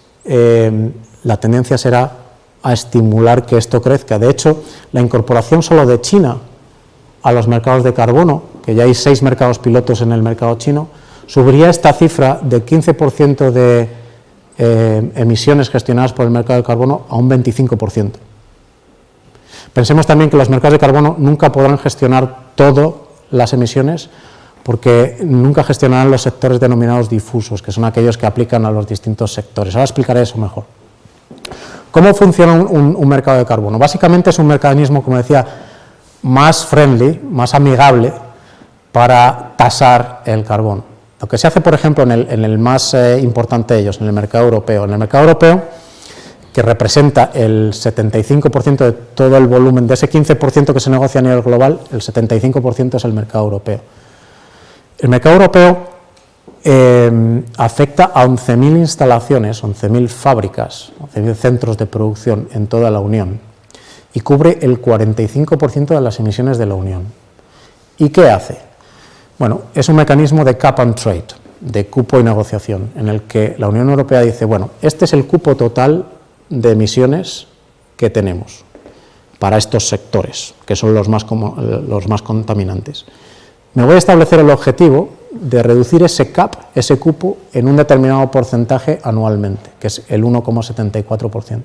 la tendencia será a estimular que esto crezca. De hecho, la incorporación solo de China a los mercados de carbono, que ya hay 6 mercados pilotos en el mercado chino, subiría esta cifra de 15% de emisiones gestionadas por el mercado de carbono a un 25%. Pensemos también que los mercados de carbono nunca podrán gestionar todas las emisiones, porque nunca gestionarán los sectores denominados difusos, que son aquellos que aplican a los distintos sectores. Ahora explicaré eso mejor. ¿Cómo funciona un mercado de carbono? Básicamente es un mecanismo, como decía, más friendly, más amigable para tasar el carbón. Lo que se hace, por ejemplo, en el más importante de ellos, en el mercado europeo. En el mercado europeo, que representa el 75% de todo el volumen, de ese 15% que se negocia a nivel global, el 75% es el mercado europeo. El mercado europeo afecta a 11.000 instalaciones, 11.000 fábricas, 11.000 centros de producción en toda la Unión y cubre el 45% de las emisiones de la Unión. ¿Y qué hace? Bueno, es un mecanismo de cap and trade, de cupo y negociación, en el que la Unión Europea dice, bueno, este es el cupo total de emisiones que tenemos para estos sectores, que son los más contaminantes. Me voy a establecer el objetivo de reducir ese cap, ese cupo, en un determinado porcentaje anualmente, que es el 1,74%.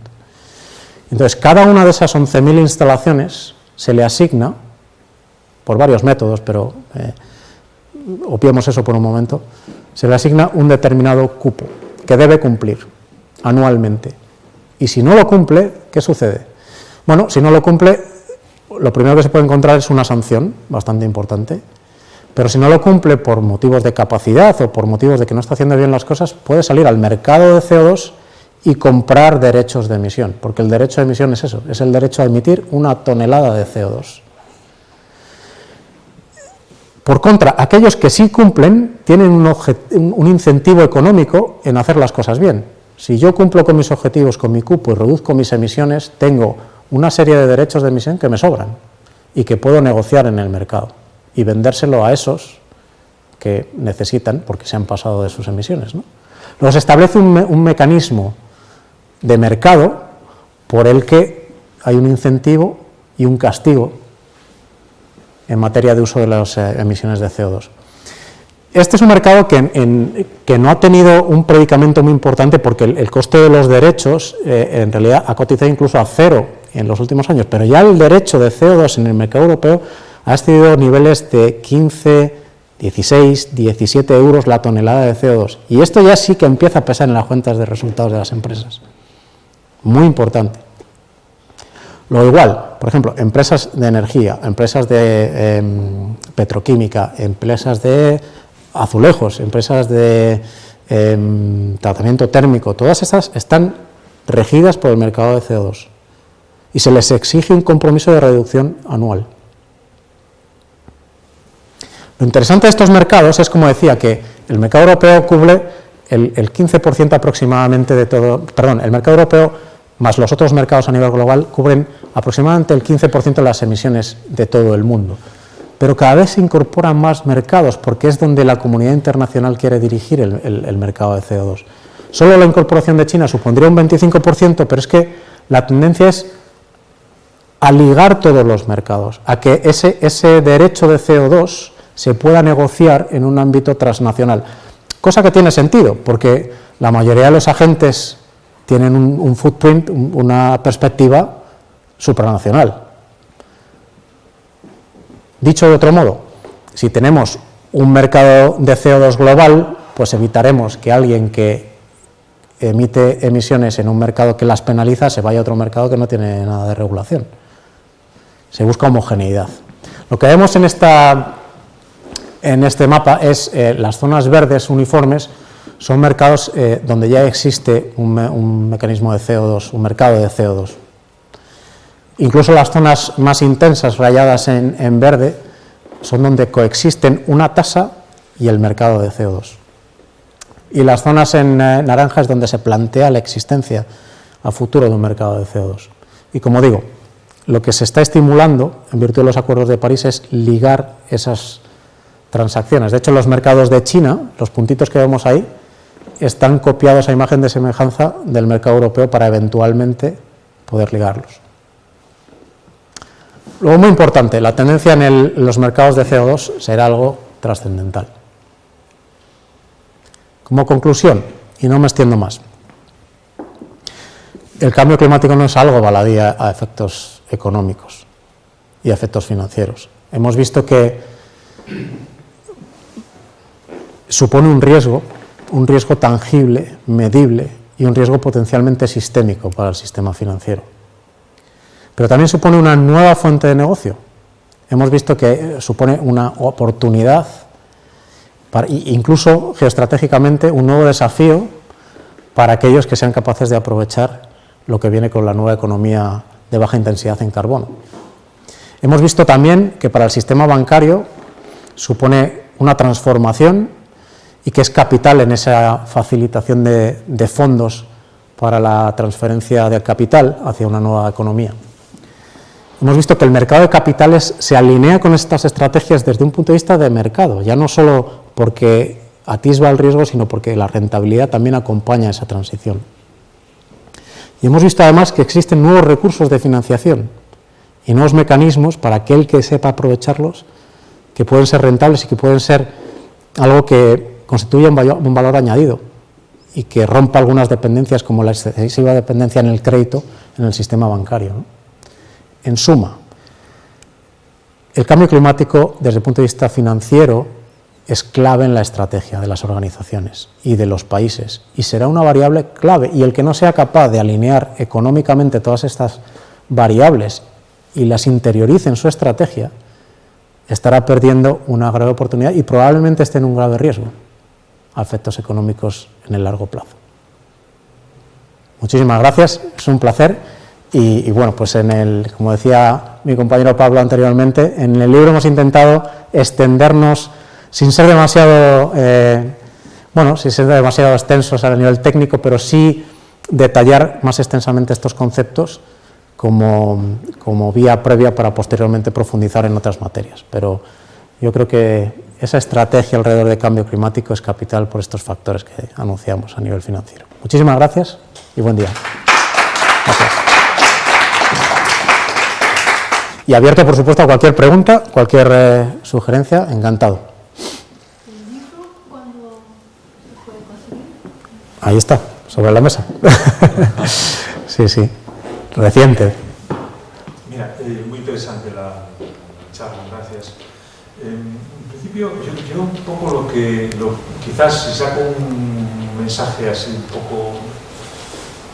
Entonces, cada una de esas 11.000 instalaciones se le asigna, por varios métodos, pero obviemos eso por un momento, se le asigna un determinado cupo que debe cumplir anualmente. Y si no lo cumple, ¿qué sucede? Bueno, si no lo cumple, lo primero que se puede encontrar es una sanción bastante importante. Pero si no lo cumple por motivos de capacidad o por motivos de que no está haciendo bien las cosas, puede salir al mercado de CO2 y comprar derechos de emisión, porque el derecho de emisión es eso, es el derecho a emitir 1 tonelada de CO2. Por contra, aquellos que sí cumplen tienen un incentivo económico en hacer las cosas bien. Si yo cumplo con mis objetivos, con mi cupo y reduzco mis emisiones, tengo una serie de derechos de emisión que me sobran y que puedo negociar en el mercado y vendérselo a esos que necesitan porque se han pasado de sus emisiones, ¿no? Luego se establece un mecanismo de mercado por el que hay un incentivo y un castigo en materia de uso de las emisiones de CO2. Este es un mercado que no ha tenido un predicamento muy importante porque el coste de los derechos en realidad ha cotizado incluso a cero en los últimos años, pero ya el derecho de CO2 en el mercado europeo ha excedido niveles de 15 16, 17 euros la tonelada de CO2. Y esto ya sí que empieza a pesar en las cuentas de resultados de las empresas. Muy importante. Lo igual, por ejemplo, empresas de energía, empresas de petroquímica, empresas de azulejos, empresas de tratamiento térmico, todas esas están regidas por el mercado de CO2 y se les exige un compromiso de reducción anual. Lo interesante de estos mercados es, como decía, que el mercado europeo cubre el 15% aproximadamente de todo, perdón, el mercado europeo más los otros mercados a nivel global cubren aproximadamente el 15% de las emisiones de todo el mundo. Pero cada vez se incorporan más mercados porque es donde la comunidad internacional quiere dirigir el mercado de CO2. Solo la incorporación de China supondría un 25%, pero es que la tendencia es a ligar todos los mercados, a que ese derecho de CO2 se pueda negociar en un ámbito transnacional, cosa que tiene sentido, porque la mayoría de los agentes tienen un footprint, una perspectiva supranacional. Dicho de otro modo, si tenemos un mercado de CO2 global, pues evitaremos que alguien que emite emisiones en un mercado que las penaliza se vaya a otro mercado que no tiene nada de regulación. Se busca homogeneidad. Lo que vemos en este mapa es las zonas verdes uniformes, son mercados donde ya existe un mecanismo de CO2, un mercado de CO2. Incluso las zonas más intensas, rayadas en verde, son donde coexisten una tasa y el mercado de CO2. Y las zonas en naranja es donde se plantea la existencia a futuro de un mercado de CO2. Y como digo, lo que se está estimulando, en virtud de los acuerdos de París, es ligar esas transacciones. De hecho, los mercados de China, los puntitos que vemos ahí, están copiados a imagen de semejanza del mercado europeo para eventualmente poder ligarlos. Luego, muy importante, la tendencia en los mercados de CO2 será algo trascendental. Como conclusión, y no me extiendo más, el cambio climático no es algo baladí a efectos económicos y a efectos financieros. Hemos visto que supone un riesgo tangible, medible y un riesgo potencialmente sistémico para el sistema financiero. Pero también supone una nueva fuente de negocio. Hemos visto que supone una oportunidad, incluso geoestratégicamente, un nuevo desafío para aquellos que sean capaces de aprovechar lo que viene con la nueva economía de baja intensidad en carbono. Hemos visto también que para el sistema bancario supone una transformación y que es capital en esa facilitación de fondos para la transferencia de capital hacia una nueva economía. Hemos visto que el mercado de capitales se alinea con estas estrategias desde un punto de vista de mercado, ya no solo porque atisba el riesgo, sino porque la rentabilidad también acompaña esa transición. Y hemos visto además que existen nuevos recursos de financiación y nuevos mecanismos para aquel que sepa aprovecharlos, que pueden ser rentables y que pueden ser algo que constituya un valor añadido y que rompa algunas dependencias, como la excesiva dependencia en el crédito en el sistema bancario, ¿no? En suma, el cambio climático desde el punto de vista financiero es clave en la estrategia de las organizaciones y de los países y será una variable clave, y el que no sea capaz de alinear económicamente todas estas variables y las interiorice en su estrategia estará perdiendo una grave oportunidad y probablemente esté en un grave riesgo a efectos económicos en el largo plazo. Muchísimas gracias, es un placer. Y bueno, pues como decía mi compañero Pablo anteriormente, en el libro hemos intentado extendernos sin ser demasiado, extensos a nivel técnico, pero sí detallar más extensamente estos conceptos como vía previa para posteriormente profundizar en otras materias. Pero yo creo que esa estrategia alrededor del cambio climático es capital por estos factores que anunciamos a nivel financiero. Muchísimas gracias y buen día. Gracias. Y abierto, por supuesto, a cualquier pregunta, cualquier sugerencia, encantado. ¿El libro cuándo se puede conseguir? Ahí está, sobre la mesa. Sí, reciente. Mira, muy interesante la charla, gracias. En principio principio, yo un poco quizás si saco un mensaje así un poco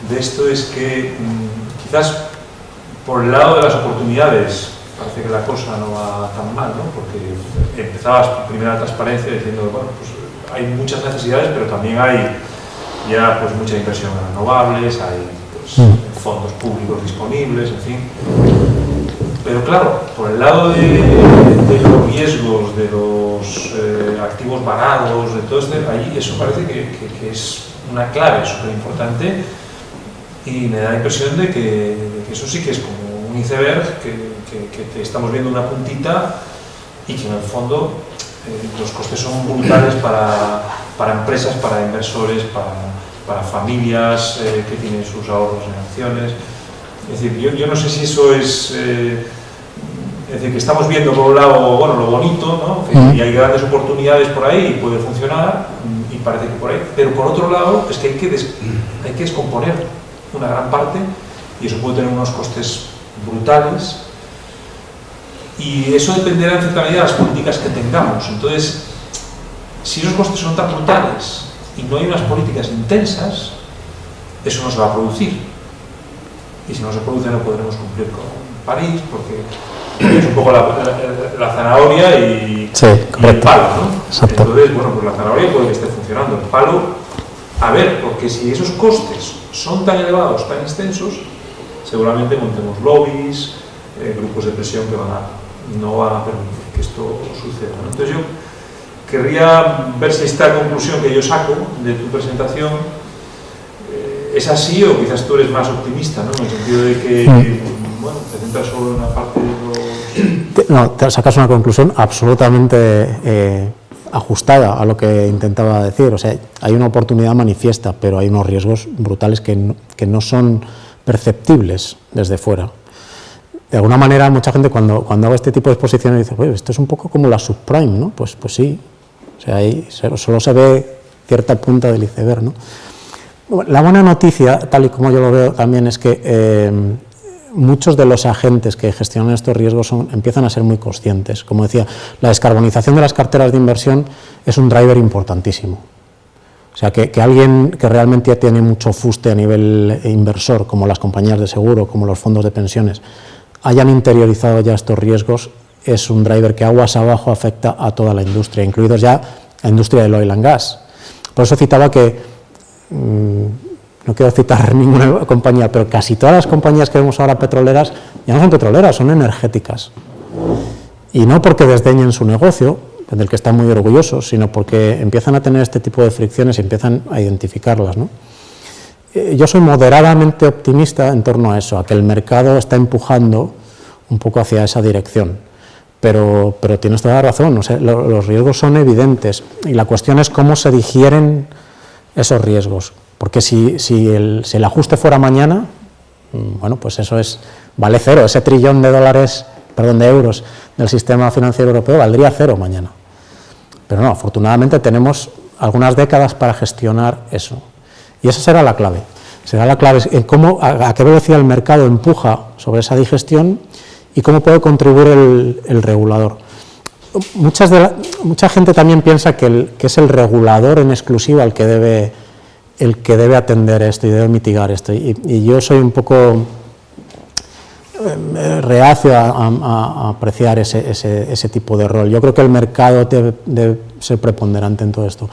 de esto es que quizás por el lado de las oportunidades parece que la cosa no va tan mal, ¿no? Porque empezabas primero la transparencia diciendo, bueno, pues hay muchas necesidades, pero también hay ya pues mucha inversión en renovables, hay pues, fondos públicos disponibles, en fin. Pero claro, por el lado de los riesgos, de los activos varados, de todo esto, ahí eso parece que es una clave súper importante y me da la impresión de que eso sí que es como un iceberg, que estamos viendo una puntita y que en el fondo los costes son brutales para empresas, para inversores, para familias que tienen sus ahorros en acciones. Es decir, yo no sé si eso es decir, que estamos viendo por un lado, bueno, lo bonito, ¿no? Y hay grandes oportunidades por ahí y puede funcionar, y parece que por ahí, pero por otro lado es que hay que descomponer una gran parte y eso puede tener unos costes brutales y eso dependerá en cierta medida de las políticas que tengamos. Entonces, si esos costes son tan brutales y no hay unas políticas intensas, eso no se va a producir. Y si no se produce no podremos cumplir con París, porque es un poco la zanahoria y el palo, ¿no? Exacto. Entonces, bueno, pues la zanahoria puede que esté funcionando. El palo, a ver, porque si esos costes son tan elevados, tan extensos, seguramente montemos lobbies, grupos de presión que no van a permitir que esto suceda, ¿no? Entonces yo querría ver si esta conclusión que yo saco de tu presentación es así, o quizás tú eres más optimista, ¿no? En el sentido de que, bueno, te centras solo en una parte de los... No, te sacas una conclusión absolutamente ajustada a lo que intentaba decir. O sea, hay una oportunidad manifiesta, pero hay unos riesgos brutales que no son perceptibles desde fuera. De alguna manera, mucha gente cuando hago este tipo de exposiciones dice, oye, esto es un poco como la subprime, ¿no? Pues sí. O sea, ahí solo se ve cierta punta del iceberg, ¿no? La buena noticia, tal y como yo lo veo también, es que muchos de los agentes que gestionan estos riesgos empiezan a ser muy conscientes. Como decía, la descarbonización de las carteras de inversión es un driver importantísimo. O sea, que alguien que realmente ya tiene mucho fuste a nivel inversor, como las compañías de seguro, como los fondos de pensiones, hayan interiorizado ya estos riesgos, es un driver que aguas abajo afecta a toda la industria, incluidos ya la industria del oil and gas. Por eso citaba que, no quiero citar ninguna compañía, pero casi todas las compañías que vemos ahora petroleras ya no son petroleras, son energéticas. Y no porque desdeñen su negocio, del que están muy orgullosos, sino porque empiezan a tener este tipo de fricciones y empiezan a identificarlas, ¿no? Yo soy moderadamente optimista en torno a eso, a que el mercado está empujando un poco hacia esa dirección, pero tienes toda la razón, o sea, los riesgos son evidentes y la cuestión es cómo se digieren esos riesgos, porque si el ajuste fuera mañana, bueno, pues eso vale cero, ese trillón de euros del sistema financiero europeo valdría cero mañana. Pero no, afortunadamente tenemos algunas décadas para gestionar eso. Y esa será la clave. Será la clave en a qué velocidad el mercado empuja sobre esa digestión y cómo puede contribuir el regulador. Mucha gente también piensa que es el regulador en exclusiva el que debe atender esto y debe mitigar esto. Y yo soy un poco reacio a apreciar ese tipo de rol. Yo creo que el mercado debe ser preponderante en todo esto.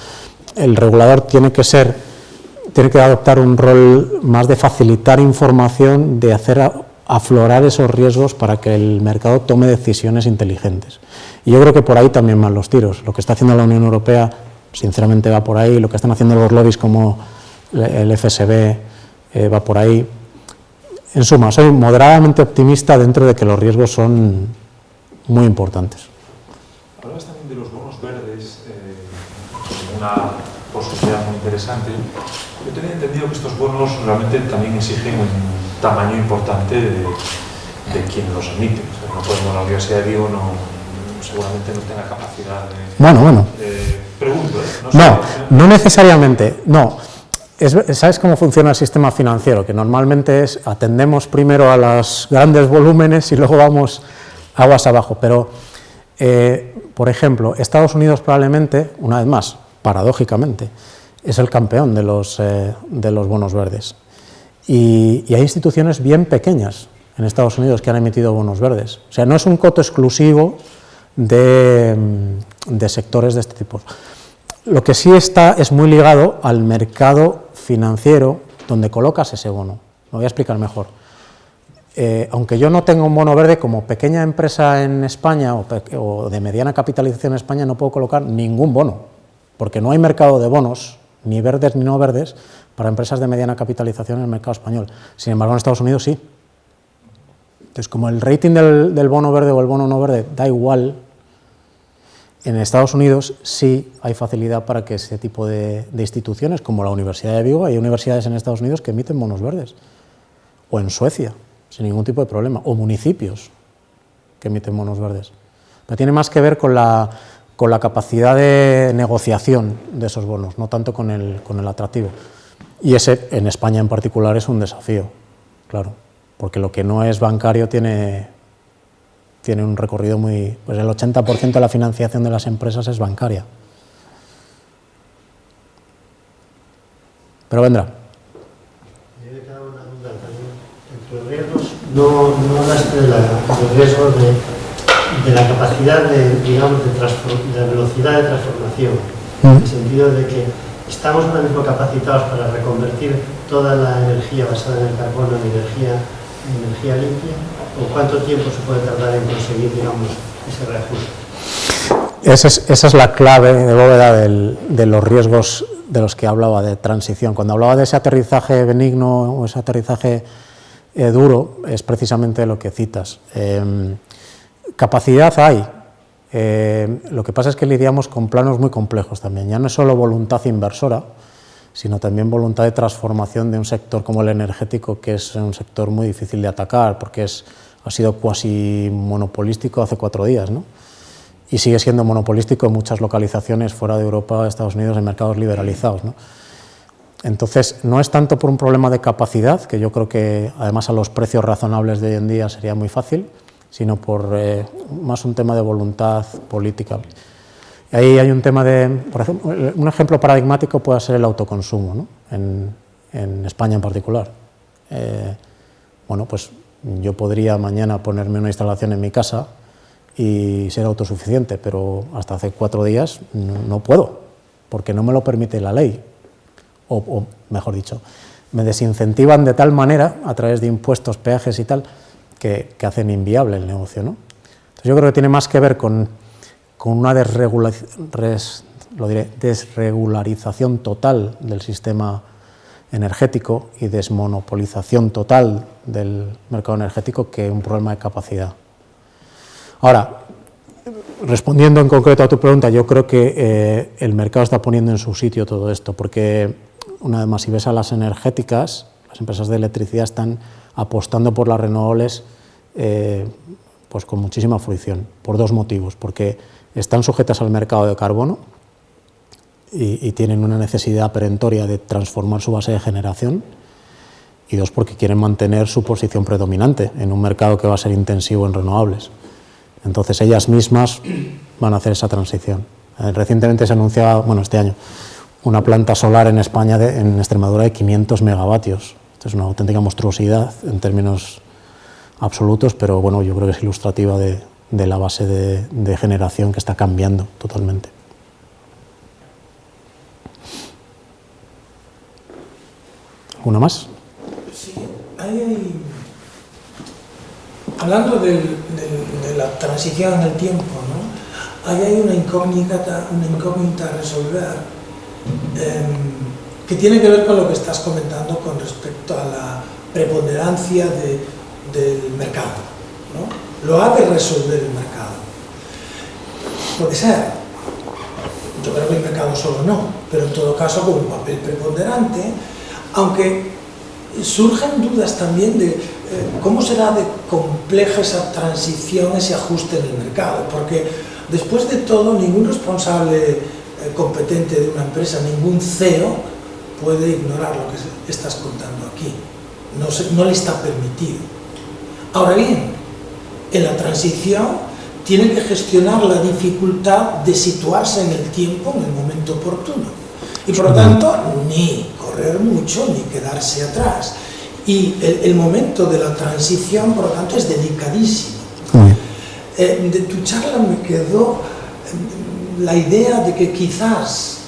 El regulador tiene que adoptar un rol más de facilitar información, de hacer aflorar esos riesgos para que el mercado tome decisiones inteligentes. Y yo creo que por ahí también van los tiros. Lo que está haciendo la Unión Europea, sinceramente, va por ahí. Lo que están haciendo los lobbies como el FSB va por ahí. En suma, soy moderadamente optimista dentro de que los riesgos son muy importantes. Hablabas también de los bonos verdes, como una posibilidad muy interesante. Yo tenía entendido que estos bonos realmente también exigen un tamaño importante de quien los emite. O sea, no podemos, la Universidad de Vigo seguramente no tenga capacidad de... Bueno. Pregunto, ¿eh? No necesariamente, no. ¿Sabes cómo funciona el sistema financiero? Que normalmente atendemos primero a los grandes volúmenes y luego vamos aguas abajo, pero Por ejemplo, Estados Unidos probablemente, una vez más, paradójicamente, es el campeón de los bonos verdes. Y hay instituciones bien pequeñas en Estados Unidos que han emitido bonos verdes. O sea, no es un coto exclusivo de sectores de este tipo. Lo que sí está es muy ligado al mercado financiero donde colocas ese bono. Lo voy a explicar mejor. Aunque yo no tenga un bono verde, como pequeña empresa en España o de mediana capitalización en España, no puedo colocar ningún bono, porque no hay mercado de bonos, ni verdes ni no verdes, para empresas de mediana capitalización en el mercado español. Sin embargo, en Estados Unidos sí. Entonces, como el rating del bono verde o el bono no verde da igual, en Estados Unidos sí hay facilidad para que ese tipo de instituciones, como la Universidad de Vigo, hay universidades en Estados Unidos que emiten bonos verdes, o en Suecia, sin ningún tipo de problema, o municipios que emiten bonos verdes. Pero tiene más que ver con la capacidad de negociación de esos bonos, no tanto con el atractivo. Y ese, en España en particular, es un desafío, claro, porque lo que no es bancario tiene un recorrido muy... Pues el 80% de la financiación de las empresas es bancaria. Pero vendrá. Yo me quedaba una duda también. Entre los riesgos, no hablaste del riesgo de la capacidad de velocidad de transformación, en el sentido de que estamos ahora mismo capacitados para reconvertir toda la energía basada en el carbono en energía limpia, o cuánto tiempo se puede tardar en conseguir, digamos, ese reajuste. Esa es la clave de bóveda de los riesgos de los que hablaba, de transición. Cuando hablaba de ese aterrizaje benigno o ese aterrizaje duro, es precisamente lo que citas. Capacidad hay. Lo que pasa es que lidiamos con planos muy complejos también. Ya no es solo voluntad inversora, sino también voluntad de transformación de un sector como el energético, que es un sector muy difícil de atacar, porque ha sido cuasi monopolístico hace 4 días, ¿no? Y sigue siendo monopolístico en muchas localizaciones fuera de Europa, Estados Unidos, en mercados liberalizados, ¿no? Entonces, no es tanto por un problema de capacidad, que yo creo que además a los precios razonables de hoy en día sería muy fácil, sino por más un tema de voluntad política. Ahí hay un tema por ejemplo, un ejemplo paradigmático puede ser el autoconsumo, ¿no? En España en particular. Bueno, pues yo podría mañana ponerme una instalación en mi casa y ser autosuficiente, pero hasta hace 4 días no puedo, porque no me lo permite la ley, o mejor dicho, me desincentivan de tal manera, a través de impuestos, peajes y tal, que hacen inviable el negocio, ¿no? Entonces yo creo que tiene más que ver con una desregularización total del sistema energético y desmonopolización total del mercado energético que un problema de capacidad. Ahora, respondiendo en concreto a tu pregunta, yo creo que el mercado está poniendo en su sitio todo esto, porque una vez más, si ves a las energéticas, las empresas de electricidad están apostando por las renovables pues con muchísima fruición, por 2 motivos, porque están sujetas al mercado de carbono y tienen una necesidad perentoria de transformar su base de generación, y 2, porque quieren mantener su posición predominante en un mercado que va a ser intensivo en renovables. Entonces ellas mismas van a hacer esa transición. Recientemente se anunciaba, bueno, este año, una planta solar en España, en Extremadura, de 500 megavatios. Esto es una auténtica monstruosidad en términos absolutos, pero bueno, yo creo que es ilustrativa de la base de generación que está cambiando totalmente. ¿Alguna más? Sí, hablando de la transición en el tiempo, ¿no? Ahí hay una incógnita a resolver que tiene que ver con lo que estás comentando con respecto a la preponderancia del mercado, ¿no? Lo ha de resolver el mercado. Puede ser. Yo creo que el mercado solo no, pero en todo caso con un papel preponderante, aunque surgen dudas también de cómo será de compleja esa transición, ese ajuste en el mercado, porque después de todo ningún responsable competente de una empresa, ningún CEO puede ignorar lo que estás contando aquí, no le está permitido. Ahora bien, en la transición tiene que gestionar la dificultad de situarse en el tiempo, en el momento oportuno. Y por lo tanto, ni correr mucho, ni quedarse atrás. Y el momento de la transición, por lo tanto, es delicadísimo. De tu charla me quedó la idea de que quizás,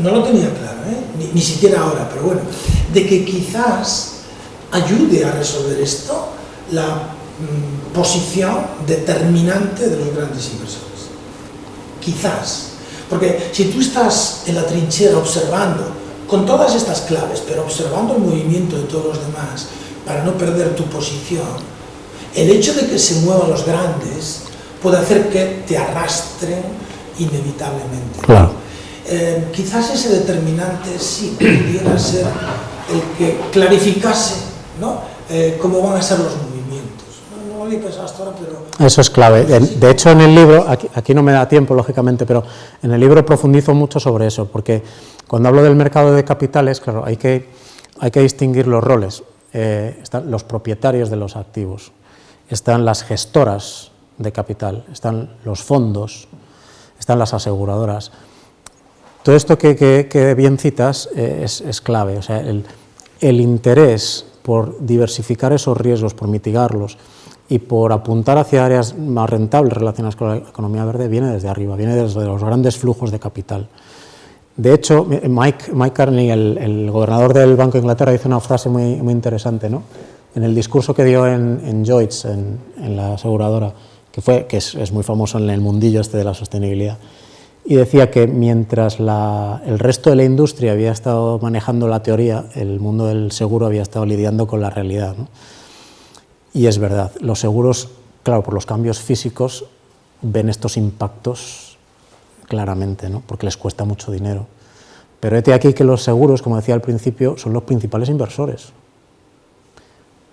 no lo tenía claro, ni siquiera ahora, pero bueno, de que quizás ayude a resolver esto la posición determinante de los grandes inversores. Quizás. Porque si tú estás en la trinchera observando, con todas estas claves, pero observando el movimiento de todos los demás, para no perder tu posición, el hecho de que se muevan los grandes puede hacer que te arrastren inevitablemente. Claro. Quizás ese determinante sí pudiera ser el que clarificase, ¿no?, cómo van a ser los movimientos. No lo he pensado hasta ahora, pero... Eso es clave. De hecho, en el libro, aquí no me da tiempo, lógicamente, pero en el libro profundizo mucho sobre eso, porque cuando hablo del mercado de capitales, claro, hay que distinguir los roles. Están los propietarios de los activos, están las gestoras de capital, están los fondos, están las aseguradoras. Todo esto que bien citas es clave. O sea, el interés por diversificar esos riesgos, por mitigarlos y por apuntar hacia áreas más rentables relacionadas con la economía verde viene desde arriba, viene desde los grandes flujos de capital. De hecho, Mike Carney, el gobernador del Banco de Inglaterra, dice una frase muy interesante, ¿no?, en el discurso que dio en Lloyds, en la aseguradora, que es muy famoso en el mundillo este de la sostenibilidad, y decía que mientras el resto de la industria había estado manejando la teoría, el mundo del seguro había estado lidiando con la realidad, ¿no? Y es verdad, los seguros, claro, por los cambios físicos, ven estos impactos claramente, ¿no?, porque les cuesta mucho dinero. Pero hete aquí que los seguros, como decía al principio, son los principales inversores.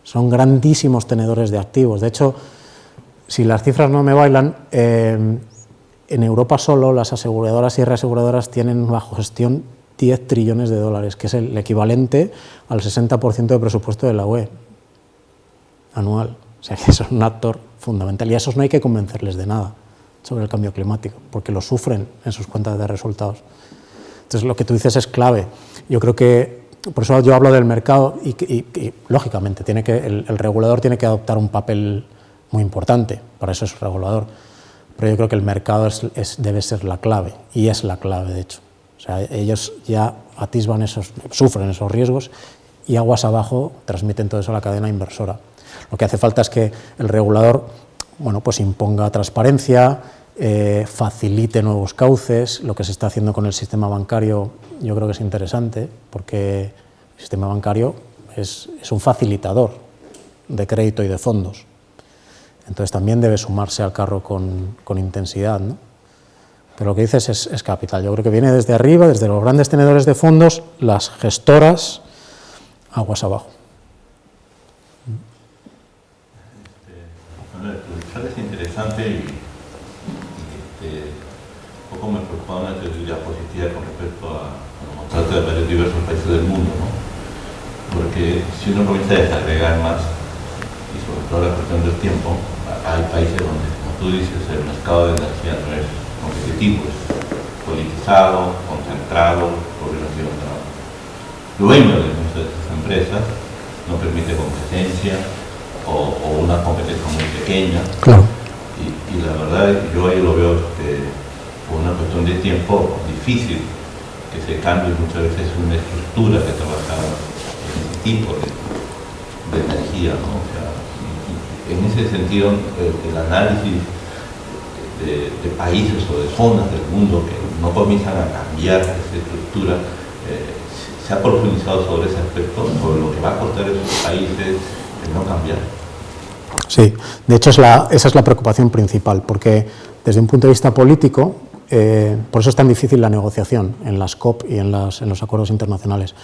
Son grandísimos tenedores de activos. De hecho, si las cifras no me bailan, en Europa solo las aseguradoras y reaseguradoras tienen bajo gestión 10 trillones de dólares, que es el equivalente al 60% de presupuesto de la UE anual. O sea que son un actor fundamental y a esos no hay que convencerles de nada sobre el cambio climático, porque lo sufren en sus cuentas de resultados. Entonces lo que tú dices es clave. Yo creo que, por eso yo hablo del mercado y lógicamente el regulador tiene que adoptar un papel muy importante, para eso es regulador. Pero yo creo que el mercado debe ser la clave, y es la clave, de hecho. O sea, ellos ya sufren esos riesgos y aguas abajo transmiten todo eso a la cadena inversora. Lo que hace falta es que el regulador, bueno, pues imponga transparencia, facilite nuevos cauces. Lo que se está haciendo con el sistema bancario yo creo que es interesante, porque el sistema bancario es un facilitador de crédito y de fondos. Entonces también debe sumarse al carro con intensidad, ¿no? Pero lo que dices es capital. Yo creo que viene desde arriba, desde los grandes tenedores de fondos, las gestoras, aguas abajo. Lo que es interesante y un poco me preocupaba una diapositiva con respecto a los tratos de varios diversos países del mundo, ¿no? Porque si uno comienza a desagregar más, y sobre todo la cuestión del tiempo, hay países donde, como tú dices, el mercado de energía no es competitivo, es politizado, concentrado, poblacional. Dueño de muchas de estas empresas no permite competencia o una competencia muy pequeña. Claro. Y la verdad, yo ahí lo veo por una cuestión de tiempo difícil que se cambie muchas veces una estructura que trabaja en ese tipo de energía, ¿no? O sea, en ese sentido, el análisis de países o de zonas del mundo que no comienzan a cambiar esa estructura, se ha profundizado sobre ese aspecto, sobre lo que va a costar a esos países no cambiar. Sí, de hecho esa es la preocupación principal, porque desde un punto de vista político, por eso es tan difícil la negociación en las COP y en los acuerdos internacionales,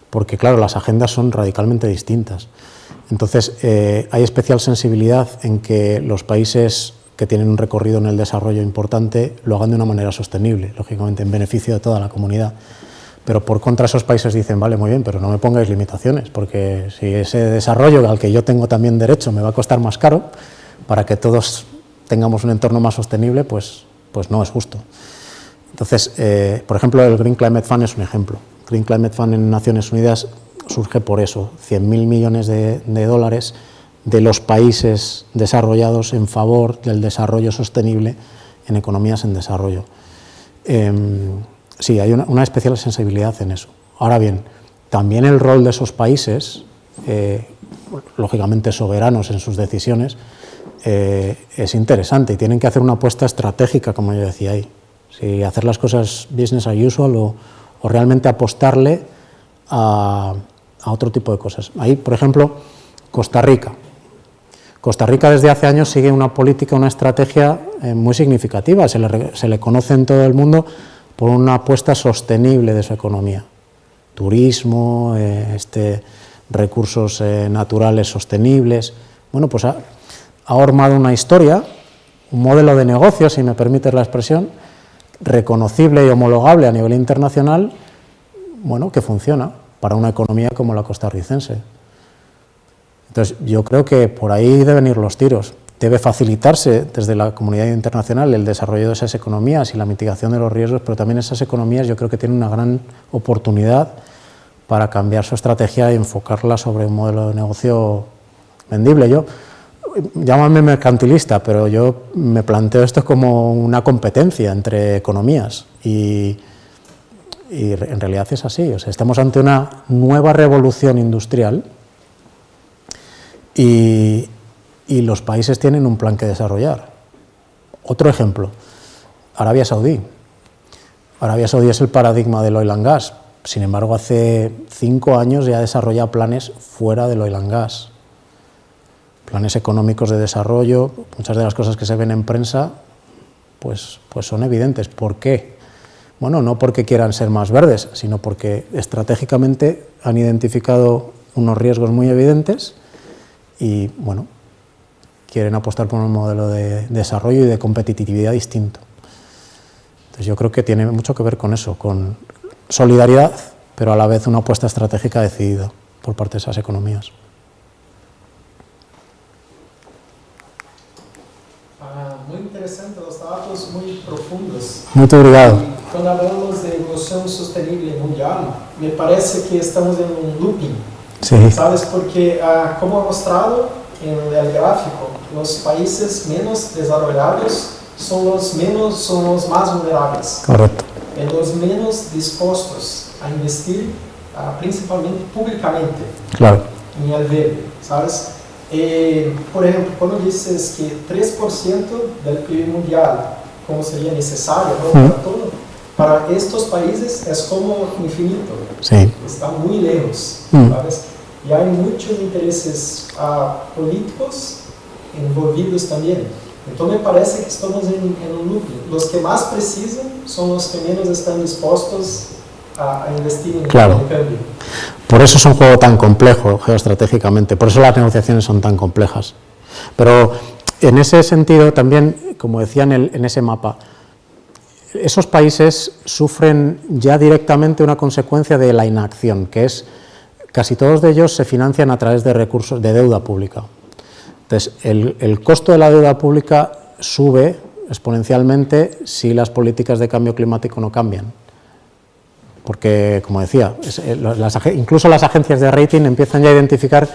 porque claro, las agendas son radicalmente distintas. Entonces, hay especial sensibilidad en que los países que tienen un recorrido en el desarrollo importante lo hagan de una manera sostenible, lógicamente en beneficio de toda la comunidad. Pero por contra esos países dicen, vale, muy bien, pero no me pongáis limitaciones, porque si ese desarrollo al que yo tengo también derecho me va a costar más caro, para que todos tengamos un entorno más sostenible, pues no es justo. Entonces, por ejemplo, el Green Climate Fund es un ejemplo. Green Climate Fund en Naciones Unidas surge por eso, 100.000 millones de dólares de los países desarrollados en favor del desarrollo sostenible en economías en desarrollo. Sí, hay una especial sensibilidad en eso. Ahora bien, también el rol de esos países, lógicamente soberanos en sus decisiones, es interesante y tienen que hacer una apuesta estratégica, como yo decía ahí. Si hacer las cosas business as usual o realmente apostarle a otro tipo de cosas. Ahí, por ejemplo, Costa Rica. Costa Rica desde hace años sigue una política, una estrategia muy significativa. Se le conoce en todo el mundo por una apuesta sostenible de su economía. Turismo, recursos naturales sostenibles. Bueno, pues ha armado una historia, un modelo de negocio, si me permites la expresión, reconocible y homologable a nivel internacional, bueno, que funciona para una economía como la costarricense. Entonces, yo creo que por ahí deben ir los tiros. Debe facilitarse desde la comunidad internacional el desarrollo de esas economías y la mitigación de los riesgos, pero también esas economías yo creo que tienen una gran oportunidad para cambiar su estrategia y enfocarla sobre un modelo de negocio vendible. Llámame mercantilista, pero yo me planteo esto como una competencia entre economías y en realidad es así. O sea, estamos ante una nueva revolución industrial y los países tienen un plan que desarrollar. Otro ejemplo, Arabia Saudí. Arabia Saudí es el paradigma del oil and gas. Sin embargo, hace 5 años ya desarrolla planes fuera del oil and gas. Planes económicos de desarrollo. Muchas de las cosas que se ven en prensa pues son evidentes. ¿Por qué? Bueno, no porque quieran ser más verdes, sino porque estratégicamente han identificado unos riesgos muy evidentes y, bueno, quieren apostar por un modelo de desarrollo y de competitividad distinto. Entonces yo creo que tiene mucho que ver con eso, con solidaridad, pero a la vez una apuesta estratégica decidida por parte de esas economías. Muy interesante, los datos muy profundos. Muito obrigado. Cuando hablamos de evolución sostenible mundial, me parece que estamos en un looping. Sí. ¿Sabes? Porque, como ha mostrado en el gráfico, los países menos desarrollados son los más vulnerables. Correcto. En los menos dispuestos a investir, principalmente públicamente, Claro. en el verde, ¿sabes? Por ejemplo, cuando dices que 3% del PIB mundial, como sería necesario, ¿no? Para todo, para estos países es como infinito. Sí. Está muy lejos, ¿sabes? Y hay muchos intereses políticos envolvidos también. Entonces me parece que estamos en un looping. Los que más precisan son los que menos están dispuestos a investir en el cambio. Por eso es un juego tan complejo geoestratégicamente, por eso las negociaciones son tan complejas. Pero en ese sentido también, como decía en ese mapa, esos países sufren ya directamente una consecuencia de la inacción, que es casi todos de ellos se financian a través de recursos de deuda pública. Entonces, el costo de la deuda pública sube exponencialmente si las políticas de cambio climático no cambian. Porque, como decía, incluso las agencias de rating empiezan ya a identificar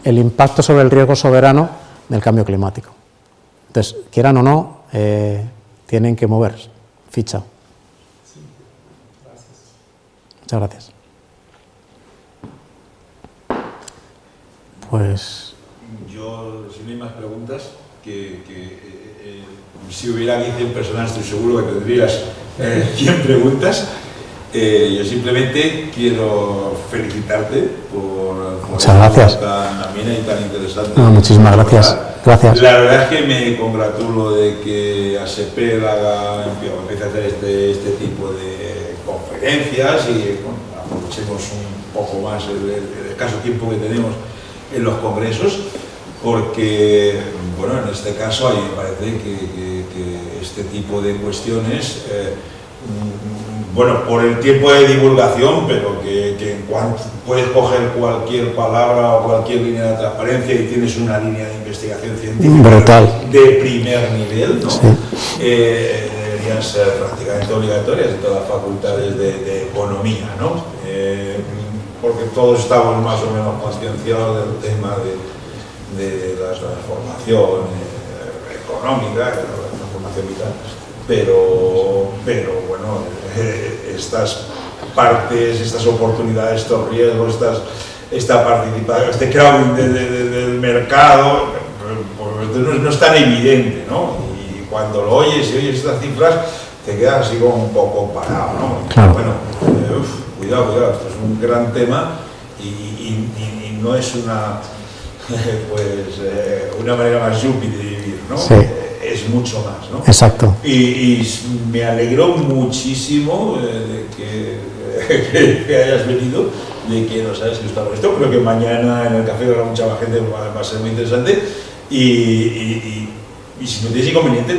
el impacto sobre el riesgo soberano del cambio climático. Entonces, quieran o no, tienen que mover ficha. Sí, gracias. Muchas gracias. Pues... Yo, si no hay más preguntas, si hubiera 100 personas, estoy seguro que tendrías 100 preguntas. Yo simplemente quiero felicitarte por muchas gracias. Tan amena y tan interesante. No, muchísimas gracias. Gracias. La verdad es que me congratulo de que ASEPEL empiece a hacer este tipo de conferencias y bueno, aprovechemos un poco más el escaso tiempo que tenemos en los congresos, porque bueno, en este caso a mí me parece que este tipo de cuestiones bueno, por el tiempo de divulgación, pero que en cuanto puedes coger cualquier palabra o cualquier línea de transparencia y tienes una línea de investigación científica brutal, de primer nivel, ¿no? Sí. Deberían ser prácticamente obligatorias en todas las facultades de economía, ¿no? Porque todos estamos más o menos concienciados del tema de la transformación económica, de la transformación vital, pero bueno, estas partes, estas oportunidades, estos riesgos, esta participación, este crowding del mercado, pues no es tan evidente, ¿no? Y cuando lo oyes y oyes estas cifras, te quedas así como un poco parado, ¿no? Claro. Bueno, cuidado, esto es un gran tema y no es una manera más yuppie de vivir, ¿no? Sí. Es mucho más, ¿no? Exacto. Y me alegró muchísimo de que hayas venido, de que nos hayas ilustrado esto. Creo que mañana en el café habrá mucha más gente, va a ser muy interesante. Y si no tienes inconveniente,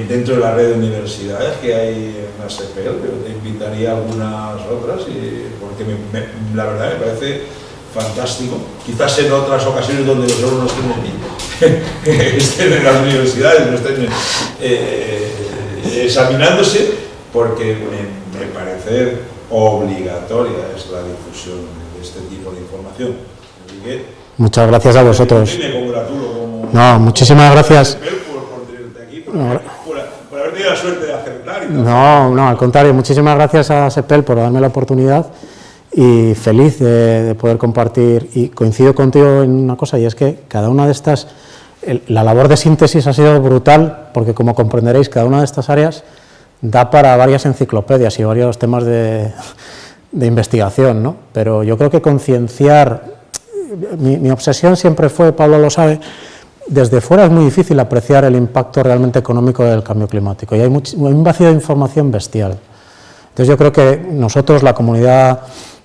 dentro de la red de universidades que hay en ASEPEL, pero te invitaría a algunas otras, porque la verdad me parece fantástico. Quizás en otras ocasiones donde los alumnos estén en las universidades, no estén examinándose, porque me parece obligatoria es la difusión de este tipo de información. Así que, muchas gracias a vosotros. me congratulo como... No, muchísimas gracias. Por tenerte aquí, por haber tenido la suerte de acertar y tal. No, al contrario, muchísimas gracias a ASEPEL por darme la oportunidad y feliz de poder compartir. Y coincido contigo en una cosa, y es que cada una de estas, la labor de síntesis ha sido brutal, porque como comprenderéis, cada una de estas áreas da para varias enciclopedias y varios temas de investigación, ¿no? Pero yo creo que concienciar, mi obsesión siempre fue, Pablo lo sabe, desde fuera es muy difícil apreciar el impacto realmente económico del cambio climático y hay un vacío de información bestial. Entonces yo creo que nosotros, la comunidad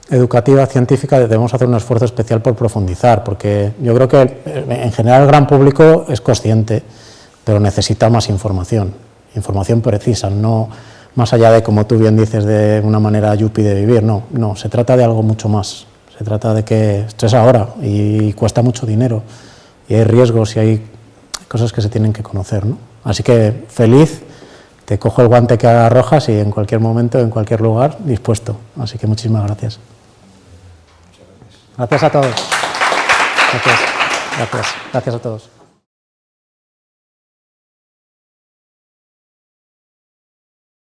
educativa, científica, debemos hacer un esfuerzo especial por profundizar, porque yo creo que en general el gran público es consciente, pero necesita más información precisa, no más allá de, como tú bien dices, de una manera yuppie de vivir, no, se trata de algo mucho más, se trata de que esto es ahora y cuesta mucho dinero y hay riesgos y hay cosas que se tienen que conocer, ¿no? Así que feliz, te cojo el guante que arrojas y en cualquier momento, en cualquier lugar, dispuesto. Así que muchísimas gracias. Gracias a todos. Gracias a todos.